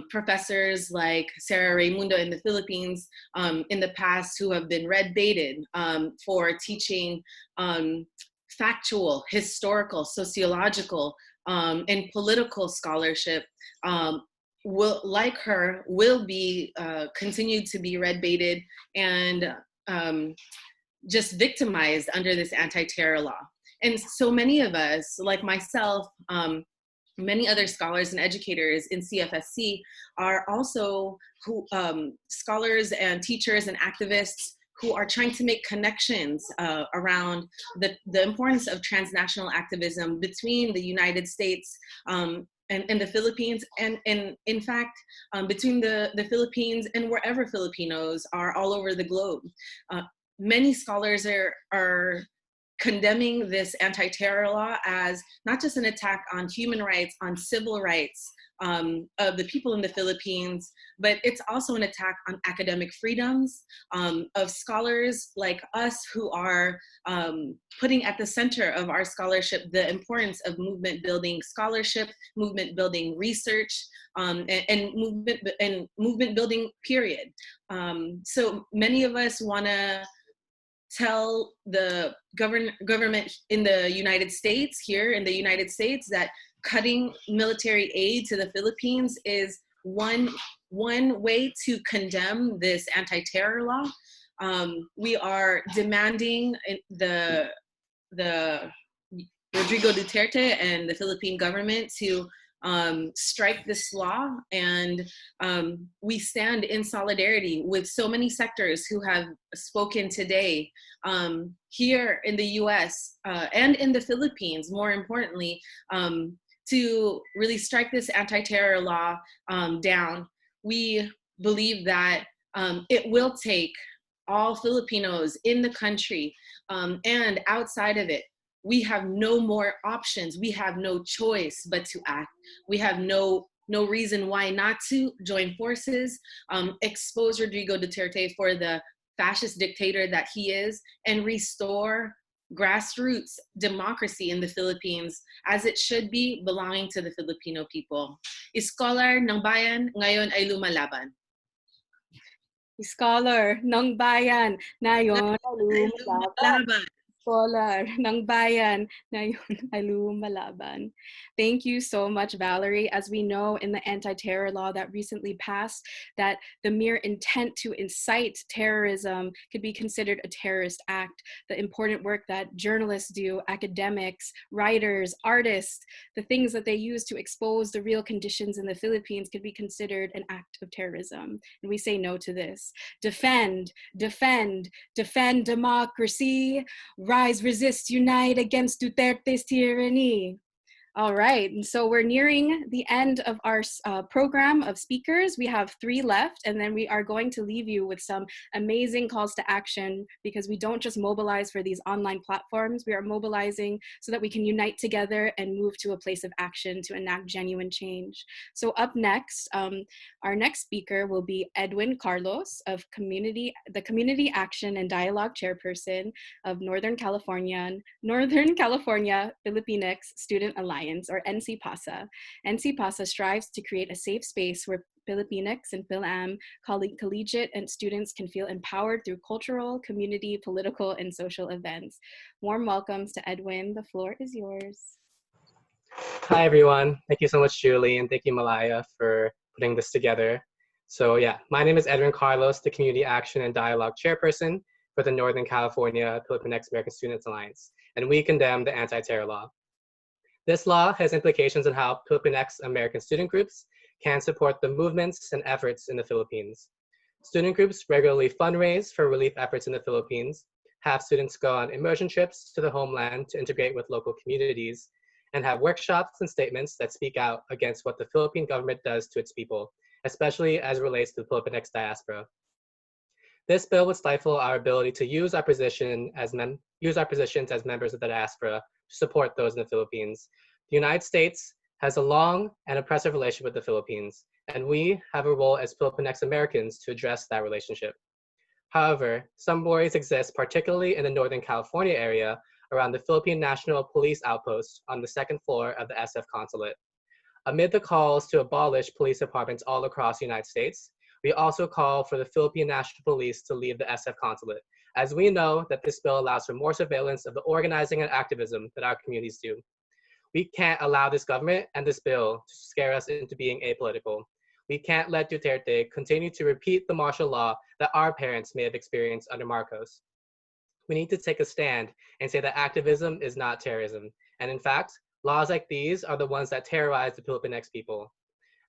Professors like Sarah Raimundo in the Philippines in the past who have been red baited for teaching factual, historical, sociological, and political scholarship will, like her, will be continued to be red baited and just victimized under this anti-terror law. And so many of us, like myself, many other scholars and educators in CFSC are also scholars and teachers and activists who are trying to make connections around the importance of transnational activism between the United States and the Philippines, and in fact, between the Philippines and wherever Filipinos are all over the globe. Many scholars are condemning this anti-terror law as not just an attack on human rights, on civil rights of the people in the Philippines, but it's also an attack on academic freedoms of scholars like us who are putting at the center of our scholarship the importance of movement building scholarship, movement building research, and movement building, period. So many of us want to tell the government in the United States, here in the United States, that cutting military aid to the Philippines is one way to condemn this anti-terror law. We are demanding the Rodrigo Duterte and the Philippine government to strike this law, and we stand in solidarity with so many sectors who have spoken today here in the US and in the Philippines, more importantly, to really strike this anti-terror law down. We believe that it will take all Filipinos in the country and outside of it. We have no more options. We have no choice but to act. We have no reason why not to join forces, expose Rodrigo Duterte for the fascist dictator that he is, and restore grassroots democracy in the Philippines as it should be, belonging to the Filipino people. Scholar ng bayan, ngayon ay lumalaban. Scholar ng bayan, ngayon ay lumalaban. Scholar ng bayan, ngayon ay lumalaban. Thank you so much, Valerie. As we know in the anti-terror law that recently passed, that the mere intent to incite terrorism could be considered a terrorist act. The important work that journalists do, academics, writers, artists, the things that they use to expose the real conditions in the Philippines could be considered an act of terrorism. And we say no to this. Defend, defend, defend democracy. Rise, resist, unite against Duterte's tyranny. All right, and so we're nearing the end of our program of speakers. We have 3 left, and then we are going to leave you with some amazing calls to action, because we don't just mobilize for these online platforms. We are mobilizing so that we can unite together and move to a place of action to enact genuine change. So up next, our next speaker will be Edwin Carlos of the Community Action and Dialogue Chairperson of Northern California Filipinx Student Alliance, or NCPASA. NCPASA strives to create a safe space where Filipinx and Phil-Am collegiate and students can feel empowered through cultural, community, political, and social events. Warm welcomes to Edwin. The floor is yours. Hi, everyone. Thank you so much, Julie, and thank you, Malaya, for putting this together. So yeah, my name is Edwin Carlos, the Community Action and Dialogue Chairperson for the Northern California Filipinx American Students Alliance, and we condemn the anti-terror law. This law has implications on how Filipinx American student groups can support the movements and efforts in the Philippines. Student groups regularly fundraise for relief efforts in the Philippines, have students go on immersion trips to the homeland to integrate with local communities, and have workshops and statements that speak out against what the Philippine government does to its people, especially as it relates to the Filipinx diaspora. This bill would stifle our ability to use our positions as members of the diaspora to support those in the Philippines. The United States has a long and oppressive relationship with the Philippines, and we have a role as Filipinx Americans to address that relationship. However, some worries exist, particularly in the Northern California area, around the Philippine National Police Outpost on the 2nd floor of the SF Consulate. Amid the calls to abolish police departments all across the United States, we also call for the Philippine National Police to leave the SF Consulate, as we know that this bill allows for more surveillance of the organizing and activism that our communities do. We can't allow this government and this bill to scare us into being apolitical. We can't let Duterte continue to repeat the martial law that our parents may have experienced under Marcos. We need to take a stand and say that activism is not terrorism. And in fact, laws like these are the ones that terrorize the Filipinx people.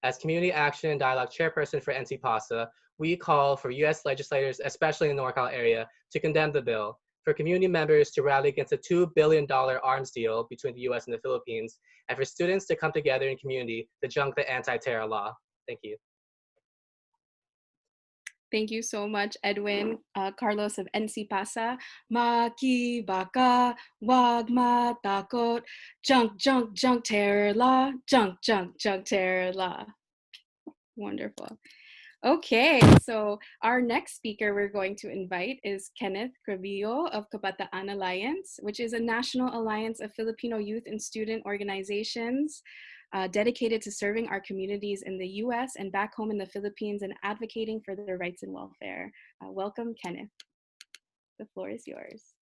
As Community Action and Dialogue Chairperson for NC-PASA, we call for US legislators, especially in the NorCal area, to condemn the bill, for community members to rally against a $2 billion arms deal between the US and the Philippines, and for students to come together in community to junk the anti-terror law. Thank you. Thank you so much, Edwin. Carlos of NC-PASA. Makibaka, Huwag Matakot, junk, junk, junk, terror law, junk, junk, junk, terror law. Wonderful. Okay, so our next speaker we're going to invite is Kenneth Crevillo of Kabataan Alliance, which is a national alliance of Filipino youth and student organizations dedicated to serving our communities in the US and back home in the Philippines and advocating for their rights and welfare. Welcome, Kenneth. The floor is yours.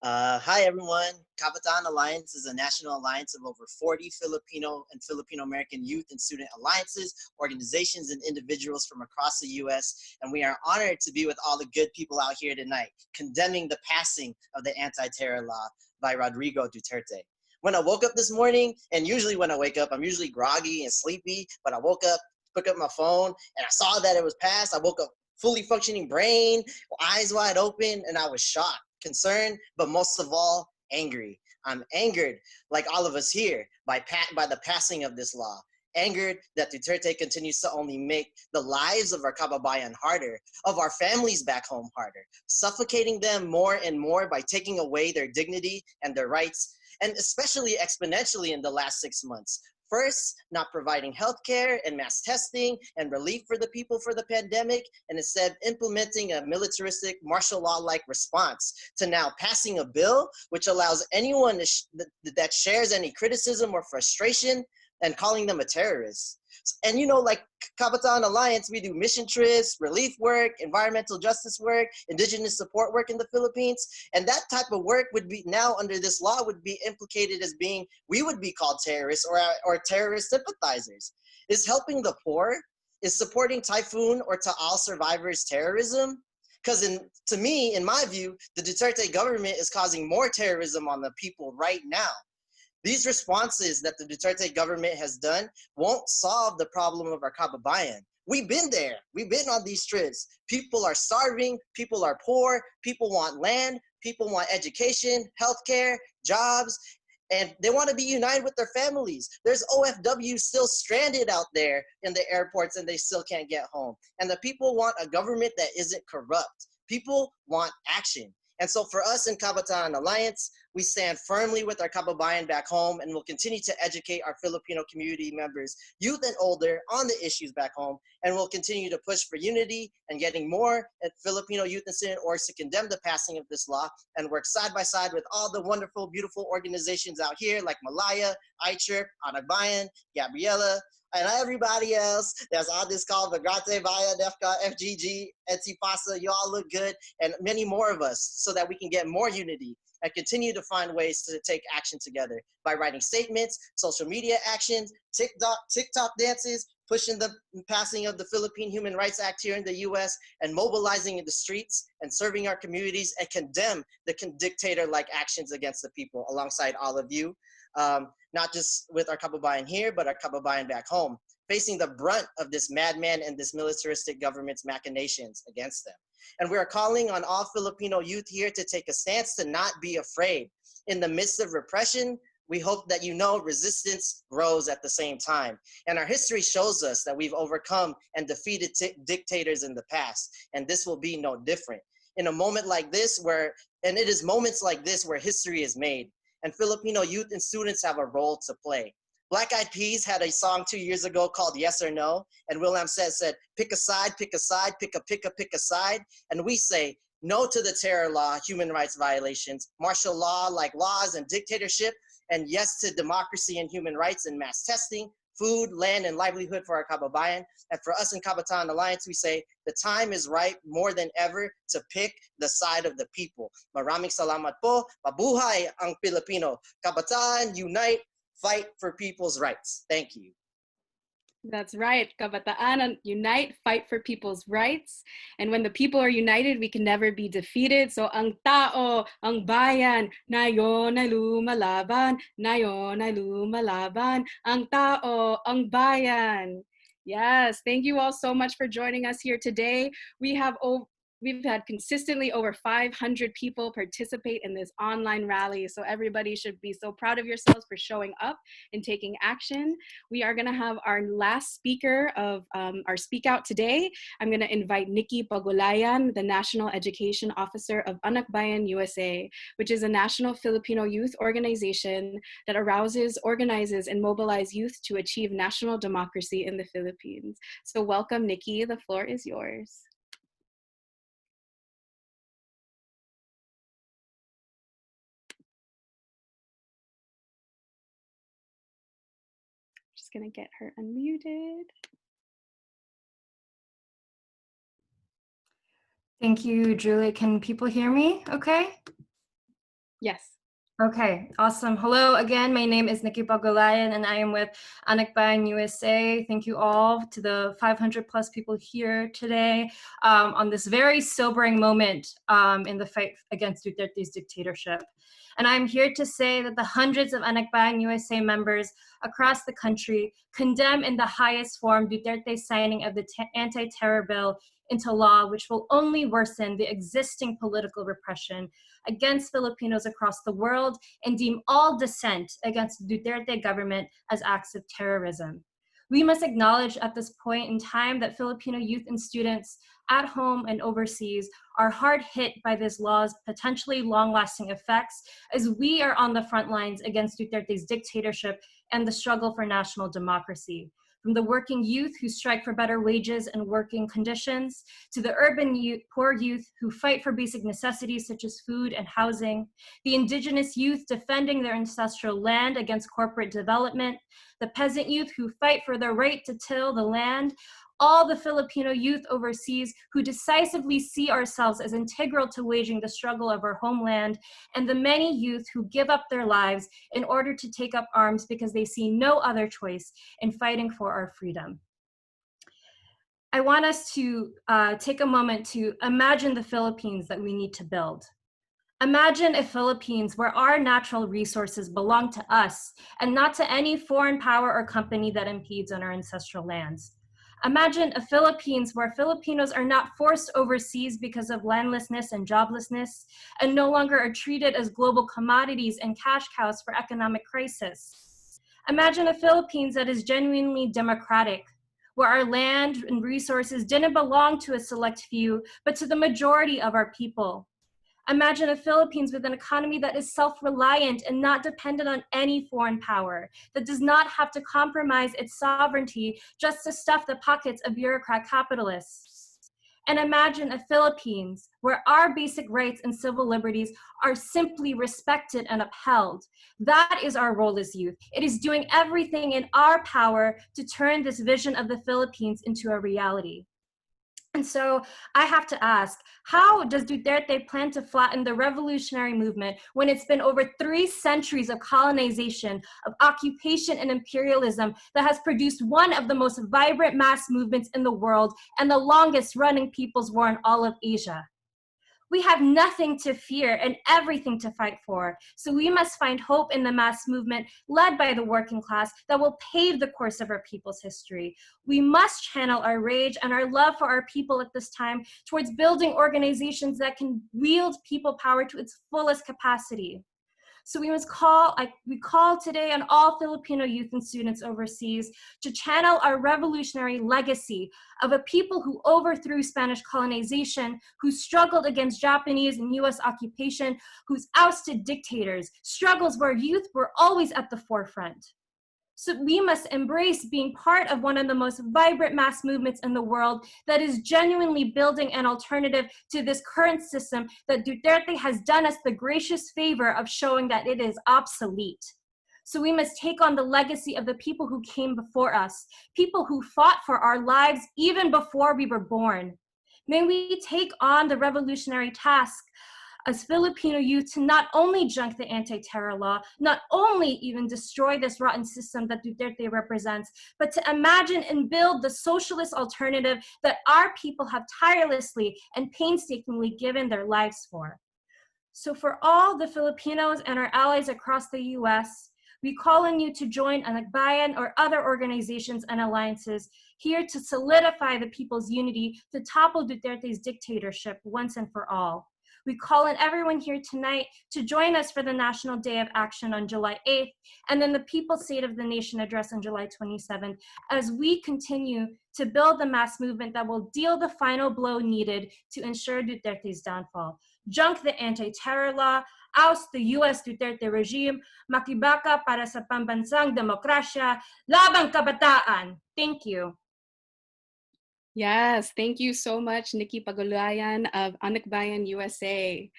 Hi, everyone. Kabataan Alliance is a national alliance of over 40 Filipino and Filipino-American youth and student alliances, organizations, and individuals from across the U.S. And we are honored to be with all the good people out here tonight, condemning the passing of the anti-terror law by Rodrigo Duterte. When I woke up this morning, and usually when I wake up, I'm usually groggy and sleepy, but I woke up, picked up my phone, and I saw that it was passed. I woke up fully functioning brain, eyes wide open, and I was shocked, concerned, but most of all, angry. I'm angered, like all of us here, by the passing of this law. Angered that Duterte continues to only make the lives of our kababayan harder, of our families back home harder, suffocating them more and more by taking away their dignity and their rights, and especially exponentially in the last 6 months. First, not providing healthcare and mass testing and relief for the people for the pandemic, and instead implementing a militaristic martial law-like response, to now passing a bill which allows anyone that shares any criticism or frustration and calling them a terrorist. And you know, like Kabataan Alliance, we do mission trips, relief work, environmental justice work, indigenous support work in the Philippines. And that type of work would be now under this law would be implicated as being, we would be called terrorists or terrorist sympathizers. Is helping the poor, is supporting Typhoon or Taal survivors terrorism? Because to me, in my view, the Duterte government is causing more terrorism on the people right now. These responses that the Duterte government has done won't solve the problem of our kababayan. We've been there. We've been on these trips. People are starving. People are poor. People want land. People want education, healthcare, jobs, and they want to be united with their families. There's OFW still stranded out there in the airports and they still can't get home. And the people want a government that isn't corrupt. People want action. And so for us in Kabataan Alliance, we stand firmly with our kababayan back home and will continue to educate our Filipino community members, youth and older, on the issues back home. And we'll continue to push for unity and getting more Filipino youth and student orgs to condemn the passing of this law and work side by side with all the wonderful, beautiful organizations out here like Malaya, iChirp, Anagbayan, Gabriela, and everybody else that's on this call, Migrante, Vaya, DEFCA, FGG, NC-PASA, you all look good, and many more of us so that we can get more unity and continue to find ways to take action together by writing statements, social media actions, TikTok dances, pushing the passing of the Philippine Human Rights Act here in the US, and mobilizing in the streets and serving our communities and condemn the dictator-like actions against the people alongside all of you. Not just with our kababayan here, but our kababayan back home, facing the brunt of this madman and this militaristic government's machinations against them. And we are calling on all Filipino youth here to take a stance to not be afraid. In the midst of repression, we hope that you know resistance grows at the same time. And our history shows us that we've overcome and defeated dictators in the past, and this will be no different. In a moment like this and it is moments like this where history is made, and Filipino youth and students have a role to play. Black Eyed Peas had a song 2 years ago called Yes or No, and William said, pick a side, pick a side, pick a side. And we say, no to the terror law, human rights violations, martial law like laws and dictatorship, and yes to democracy and human rights and mass testing, food, land, and livelihood for our kababayan. And for us in Kabataan Alliance, we say the time is right more than ever to pick the side of the people. Maraming salamat po. Mabuhay ang Pilipino. Kabataan, unite. fight for people's rights. Thank you. That's right. Kabataan, unite, fight for people's rights. And when the people are united, we can never be defeated. So ang tao, ang bayan, nayon ay lumalaban, nayon ay lumalaban, ang tao, ang bayan. Yes, thank you all so much for joining us here today. We've had consistently over 500 people participate in this online rally. So everybody should be so proud of yourselves for showing up and taking action. We are gonna have our last speaker of our Speak Out today. I'm gonna invite Nikki Pagulayan, the National Education Officer of Anak Bayan USA, which is a national Filipino youth organization that arouses, organizes, and mobilizes youth to achieve national democracy in the Philippines. So welcome, Nikki, the floor is yours. Just gonna get her unmuted. Thank you, Julie. Can people hear me okay? Yes. Okay, awesome. Hello again, my name is Nikki Pagulayan and I am with Anak Bayan USA. Thank you all to the 500 plus people here today on this very sobering moment in the fight against Duterte's dictatorship. And I'm here to say that the hundreds of Anak Bayan USA members across the country condemn in the highest form Duterte's signing of the anti-terror bill into law, which will only worsen the existing political repression against Filipinos across the world and deem all dissent against the Duterte government as acts of terrorism. We must acknowledge at this point in time that Filipino youth and students at home and overseas are hard hit by this law's potentially long-lasting effects as we are on the front lines against Duterte's dictatorship and the struggle for national democracy. From the working youth who strike for better wages and working conditions, to the urban youth, poor youth who fight for basic necessities such as food and housing, the indigenous youth defending their ancestral land against corporate development, the peasant youth who fight for their right to till the land, all the Filipino youth overseas who decisively see ourselves as integral to waging the struggle of our homeland, and the many youth who give up their lives in order to take up arms because they see no other choice in fighting for our freedom. I want us to take a moment to imagine the Philippines that we need to build. Imagine a Philippines where our natural resources belong to us and not to any foreign power or company that impedes on our ancestral lands. Imagine a Philippines where Filipinos are not forced overseas because of landlessness and joblessness and no longer are treated as global commodities and cash cows for economic crisis. Imagine a Philippines that is genuinely democratic, where our land and resources didn't belong to a select few, but to the majority of our people. Imagine a Philippines with an economy that is self-reliant and not dependent on any foreign power, that does not have to compromise its sovereignty just to stuff the pockets of bureaucrat capitalists. And imagine a Philippines where our basic rights and civil liberties are simply respected and upheld. That is our role as youth. It is doing everything in our power to turn this vision of the Philippines into a reality. And so I have to ask, how does Duterte plan to flatten the revolutionary movement when it's been over 3 centuries of colonization, of occupation and imperialism that has produced one of the most vibrant mass movements in the world and the longest running people's war in all of Asia? We have nothing to fear and everything to fight for. So we must find hope in the mass movement led by the working class that will pave the course of our people's history. We must channel our rage and our love for our people at this time towards building organizations that can wield people power to its fullest capacity. So we call today on all Filipino youth and students overseas to channel our revolutionary legacy of a people who overthrew Spanish colonization, who struggled against Japanese and US occupation, who's ousted dictators, struggles where youth were always at the forefront. So we must embrace being part of one of the most vibrant mass movements in the world that is genuinely building an alternative to this current system that Duterte has done us the gracious favor of showing that it is obsolete. So we must take on the legacy of the people who came before us, people who fought for our lives even before we were born. May we take on the revolutionary task as Filipino youth to not only junk the anti-terror law, not only even destroy this rotten system that Duterte represents, but to imagine and build the socialist alternative that our people have tirelessly and painstakingly given their lives for. So for all the Filipinos and our allies across the US, we call on you to join Anakbayan or other organizations and alliances here to solidify the people's unity to topple Duterte's dictatorship once and for all. We call on everyone here tonight to join us for the National Day of Action on July 8th, and then the People's State of the Nation address on July 27th, as we continue to build the mass movement that will deal the final blow needed to ensure Duterte's downfall. Junk the anti-terror law, oust the US Duterte regime, makibaka para sa pambansang demokrasya, labang kabataan. Thank you. Yes, thank you so much, Nikki Pagulayan of Anakbayan USA.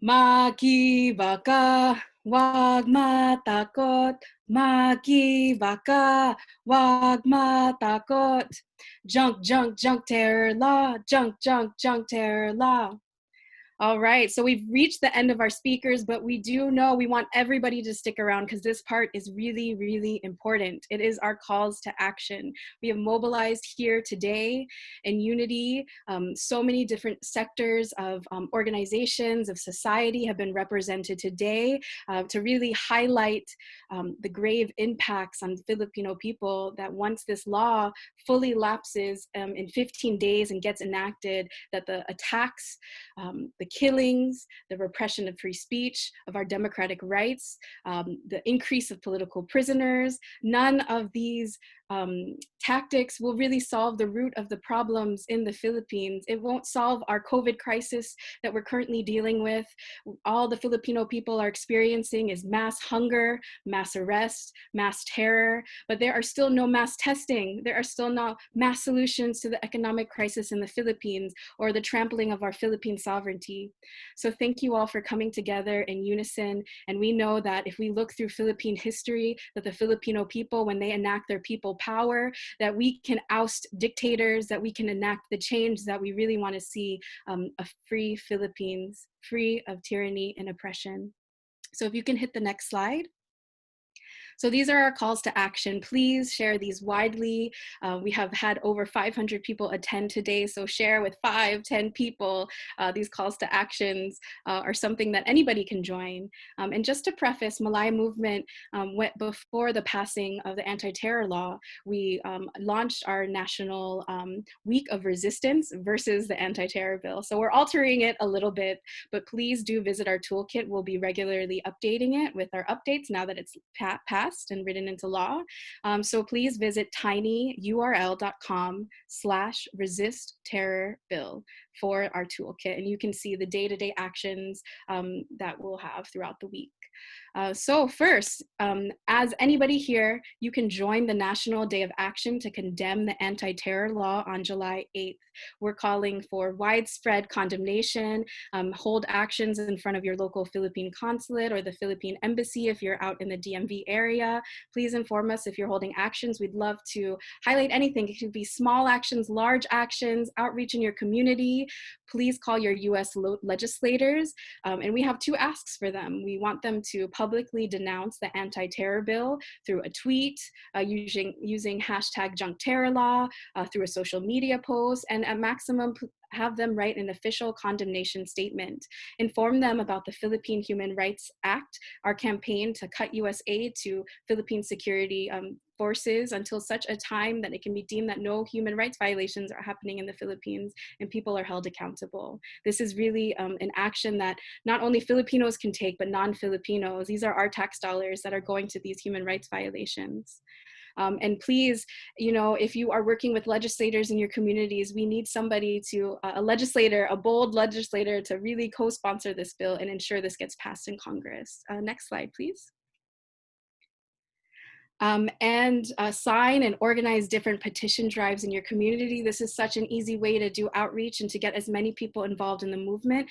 Makibaka, huwag matakot. Makibaka, huwag matakot. Junk, junk, junk terror law. Junk, junk, junk terror law. All right, so we've reached the end of our speakers, but we do know we want everybody to stick around because this part is really, really important. It is our calls to action. We have mobilized here today in unity. So many different sectors of organizations, of society have been represented today to really highlight the grave impacts on Filipino people that once this law fully lapses in 15 days and gets enacted, that the attacks, the killings, the repression of free speech, of our democratic rights, the increase of political prisoners, none of these tactics will really solve the root of the problems in the Philippines. It won't solve our COVID crisis that we're currently dealing with. All the Filipino people are experiencing is mass hunger, mass arrest, mass terror, but there are still no mass testing. There are still no mass solutions to the economic crisis in the Philippines or the trampling of our Philippine sovereignty. So thank you all for coming together in unison. And we know that if we look through Philippine history, that the Filipino people, when they enact their people power, that we can oust dictators, that we can enact the change that we really want to see, a free Philippines, free of tyranny and oppression. So if you can hit the next slide. So these are our calls to action. Please share these widely. We have had over 500 people attend today, so share with 5, 10 people. These calls to actions are something that anybody can join. And just to preface, Malaya Movement went before the passing of the anti-terror law. We launched our national week of resistance versus the anti-terror bill. So we're altering it a little bit, but please do visit our toolkit. We'll be regularly updating it with our updates now that it's passed and written into law. So please visit tinyurl.com/resistterrorbill for our toolkit, and you can see the day-to-day actions that we'll have throughout the week. So first, as anybody here, you can join the National Day of Action to condemn the anti-terror law on July 8th. We're calling for widespread condemnation, hold actions in front of your local Philippine consulate or the Philippine embassy if you're out in the DMV area. Please inform us if you're holding actions. We'd love to highlight anything. It could be small actions, large actions, outreach in your community. Please call your US legislators. And we have 2 asks for them. We want them to publicly denounce the anti-terror bill through a tweet, using hashtag #JunkTerrorLaw, through a social media post, and at maximum have them write an official condemnation statement. Inform them about the Philippine Human Rights Act, our campaign to cut US aid to Philippine security forces until such a time that it can be deemed that no human rights violations are happening in the Philippines and people are held accountable. This is really an action that not only Filipinos can take, but non-Filipinos. These are our tax dollars that are going to these human rights violations. And please, if you are working with legislators in your communities, we need somebody a legislator, a bold legislator to really co-sponsor this bill and ensure this gets passed in Congress. Next slide, please. and sign and organize different petition drives in your community. This is such an easy way to do outreach and to get as many people involved in the movement.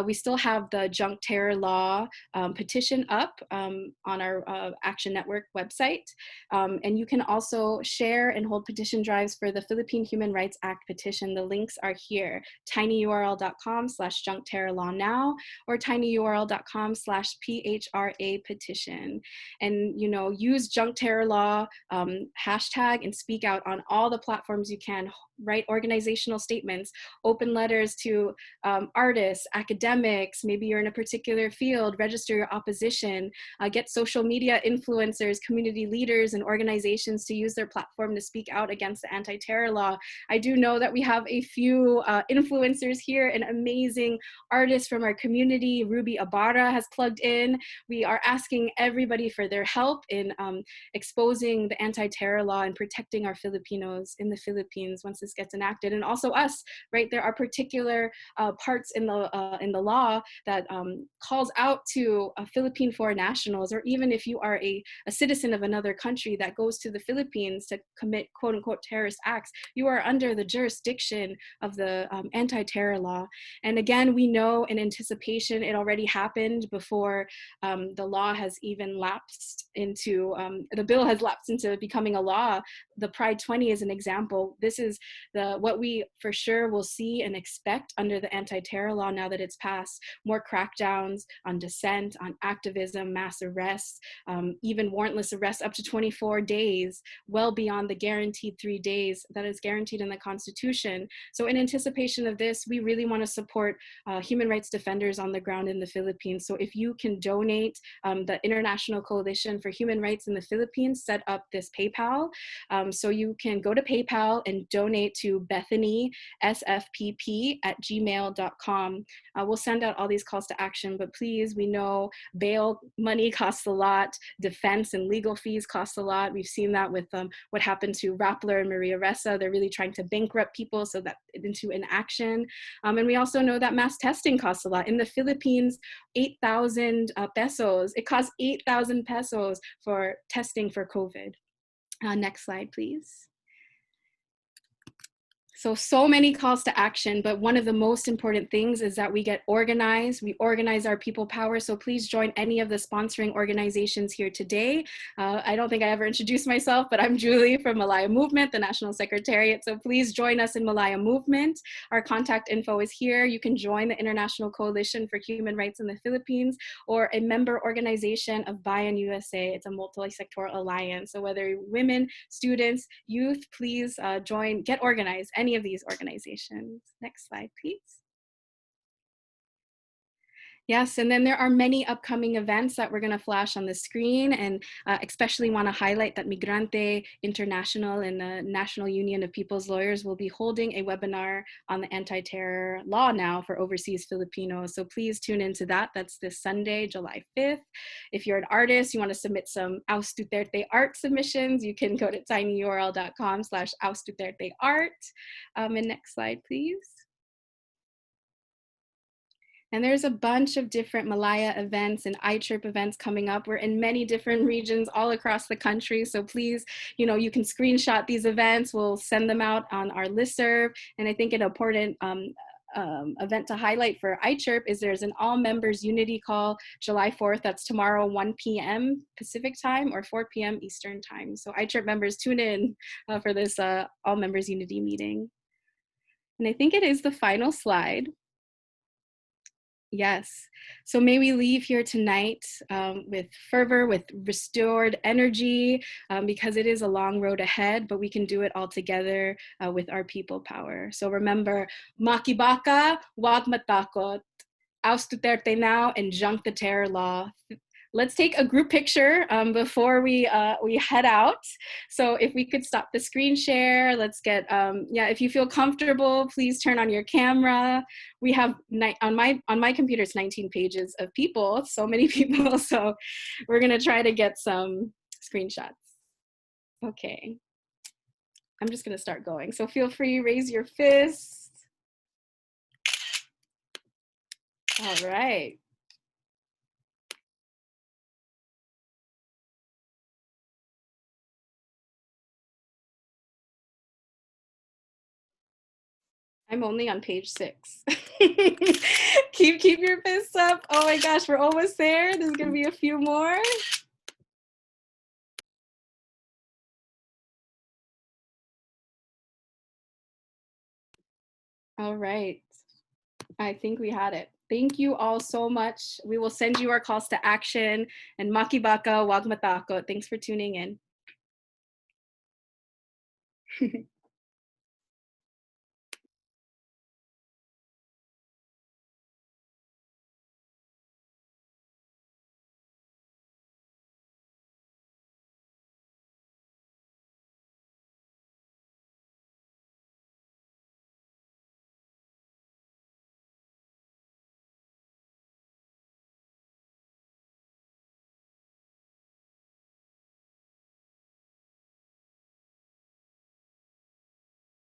We still have the Junk Terror Law petition up on our Action Network website. And you can also share and hold petition drives for the Philippine Human Rights Act petition. The links are here, tinyurl.com/junkterrorlawnow or tinyurl.com/PHRA petition. And, you know, use Junk Terror Law hashtag and speak out on all the platforms you can. Write organizational statements, open letters to artists, academics, maybe you're in a particular field, register your opposition, get social media influencers, community leaders, and organizations to use their platform to speak out against the anti-terror law. I do know that we have a few influencers here, an amazing artist from our community, Ruby Ibarra, has plugged in. We are asking everybody for their help in exposing the anti-terror law and protecting our Filipinos in the Philippines once this gets enacted, and also us, right? There are particular parts in the law that calls out to Philippine foreign nationals, or even if you are a citizen of another country that goes to the Philippines to commit quote unquote terrorist acts, you are under the jurisdiction of the anti-terror law. And again, we know in anticipation, it already happened before the law has even lapsed into, the bill has lapsed into becoming a law. The Pride 20 is an example. This is what we for sure will see and expect under the anti-terror law now that it's passed. More crackdowns on dissent, on activism, mass arrests, even warrantless arrests up to 24 days, well beyond the guaranteed 3 days that is guaranteed in the Constitution. So in anticipation of this, we really want to support human rights defenders on the ground in the Philippines. So if you can donate, the International Coalition for Human Rights in the Philippines set up this PayPal. So you can go to PayPal and donate to BethanySFPP@gmail.com. We'll send out all these calls to action, but please, we know bail money costs a lot, defense and legal fees cost a lot. We've seen that with what happened to Rappler and Maria Ressa. They're really trying to bankrupt people so that into inaction. And we also know that mass testing costs a lot. In the Philippines, 8,000 pesos. It costs 8,000 pesos for testing for COVID. Next slide, please. So many calls to action, but one of the most important things is that we get organized. We organize our people power. So please join any of the sponsoring organizations here today. I don't think I ever introduced myself, but I'm Julie from Malaya Movement, the National Secretariat. So please join us in Malaya Movement. Our contact info is here. You can join the International Coalition for Human Rights in the Philippines or a member organization of Bayan USA. It's a multi-sectoral alliance. So whether you're women, students, youth, please join, get organized. Any of these organizations. Next slide, please. Yes, and then there are many upcoming events that we're going to flash on the screen, and especially want to highlight that Migrante International and the National Union of People's Lawyers will be holding a webinar on the anti-terror law now for overseas Filipinos. So please tune into that. That's this Sunday, July 5th. If you're an artist, you want to submit some Oust Duterte art submissions, you can go to tinyurl.com/OustDuterteArt. And next slide, please. And there's a bunch of different Malaya events and iChirp events coming up. We're in many different regions all across the country. So please, you know, you can screenshot these events. We'll send them out on our listserv. And I think an important event to highlight for iChirp is there's an all members unity call July 4th. That's tomorrow, 1 p.m. Pacific time or 4 p.m. Eastern time. So iChirp members, tune in for this all members unity meeting. And I think it is the final slide. Yes. So may we leave here tonight with fervor, with restored energy, because it is a long road ahead, but we can do it all together with our people power. So remember, Makibaka, Huwag Matakot, Oust Duterte now, and Junk the Terror Law. Let's take a group picture before we head out. So if we could stop the screen share, let's get, yeah, if you feel comfortable, please turn on your camera. We have, on my computer, it's 19 pages of people, so many people. So we're gonna try to get some screenshots. Okay, I'm just gonna start going. So feel free, raise your fist. All right. I'm only on page 6. keep your fists up. Oh my gosh, we're almost there. There's gonna be a few more. All right. I think we had it. Thank you all so much. We will send you our calls to action, and Makibaka, Huwag Matakot. Thanks for tuning in.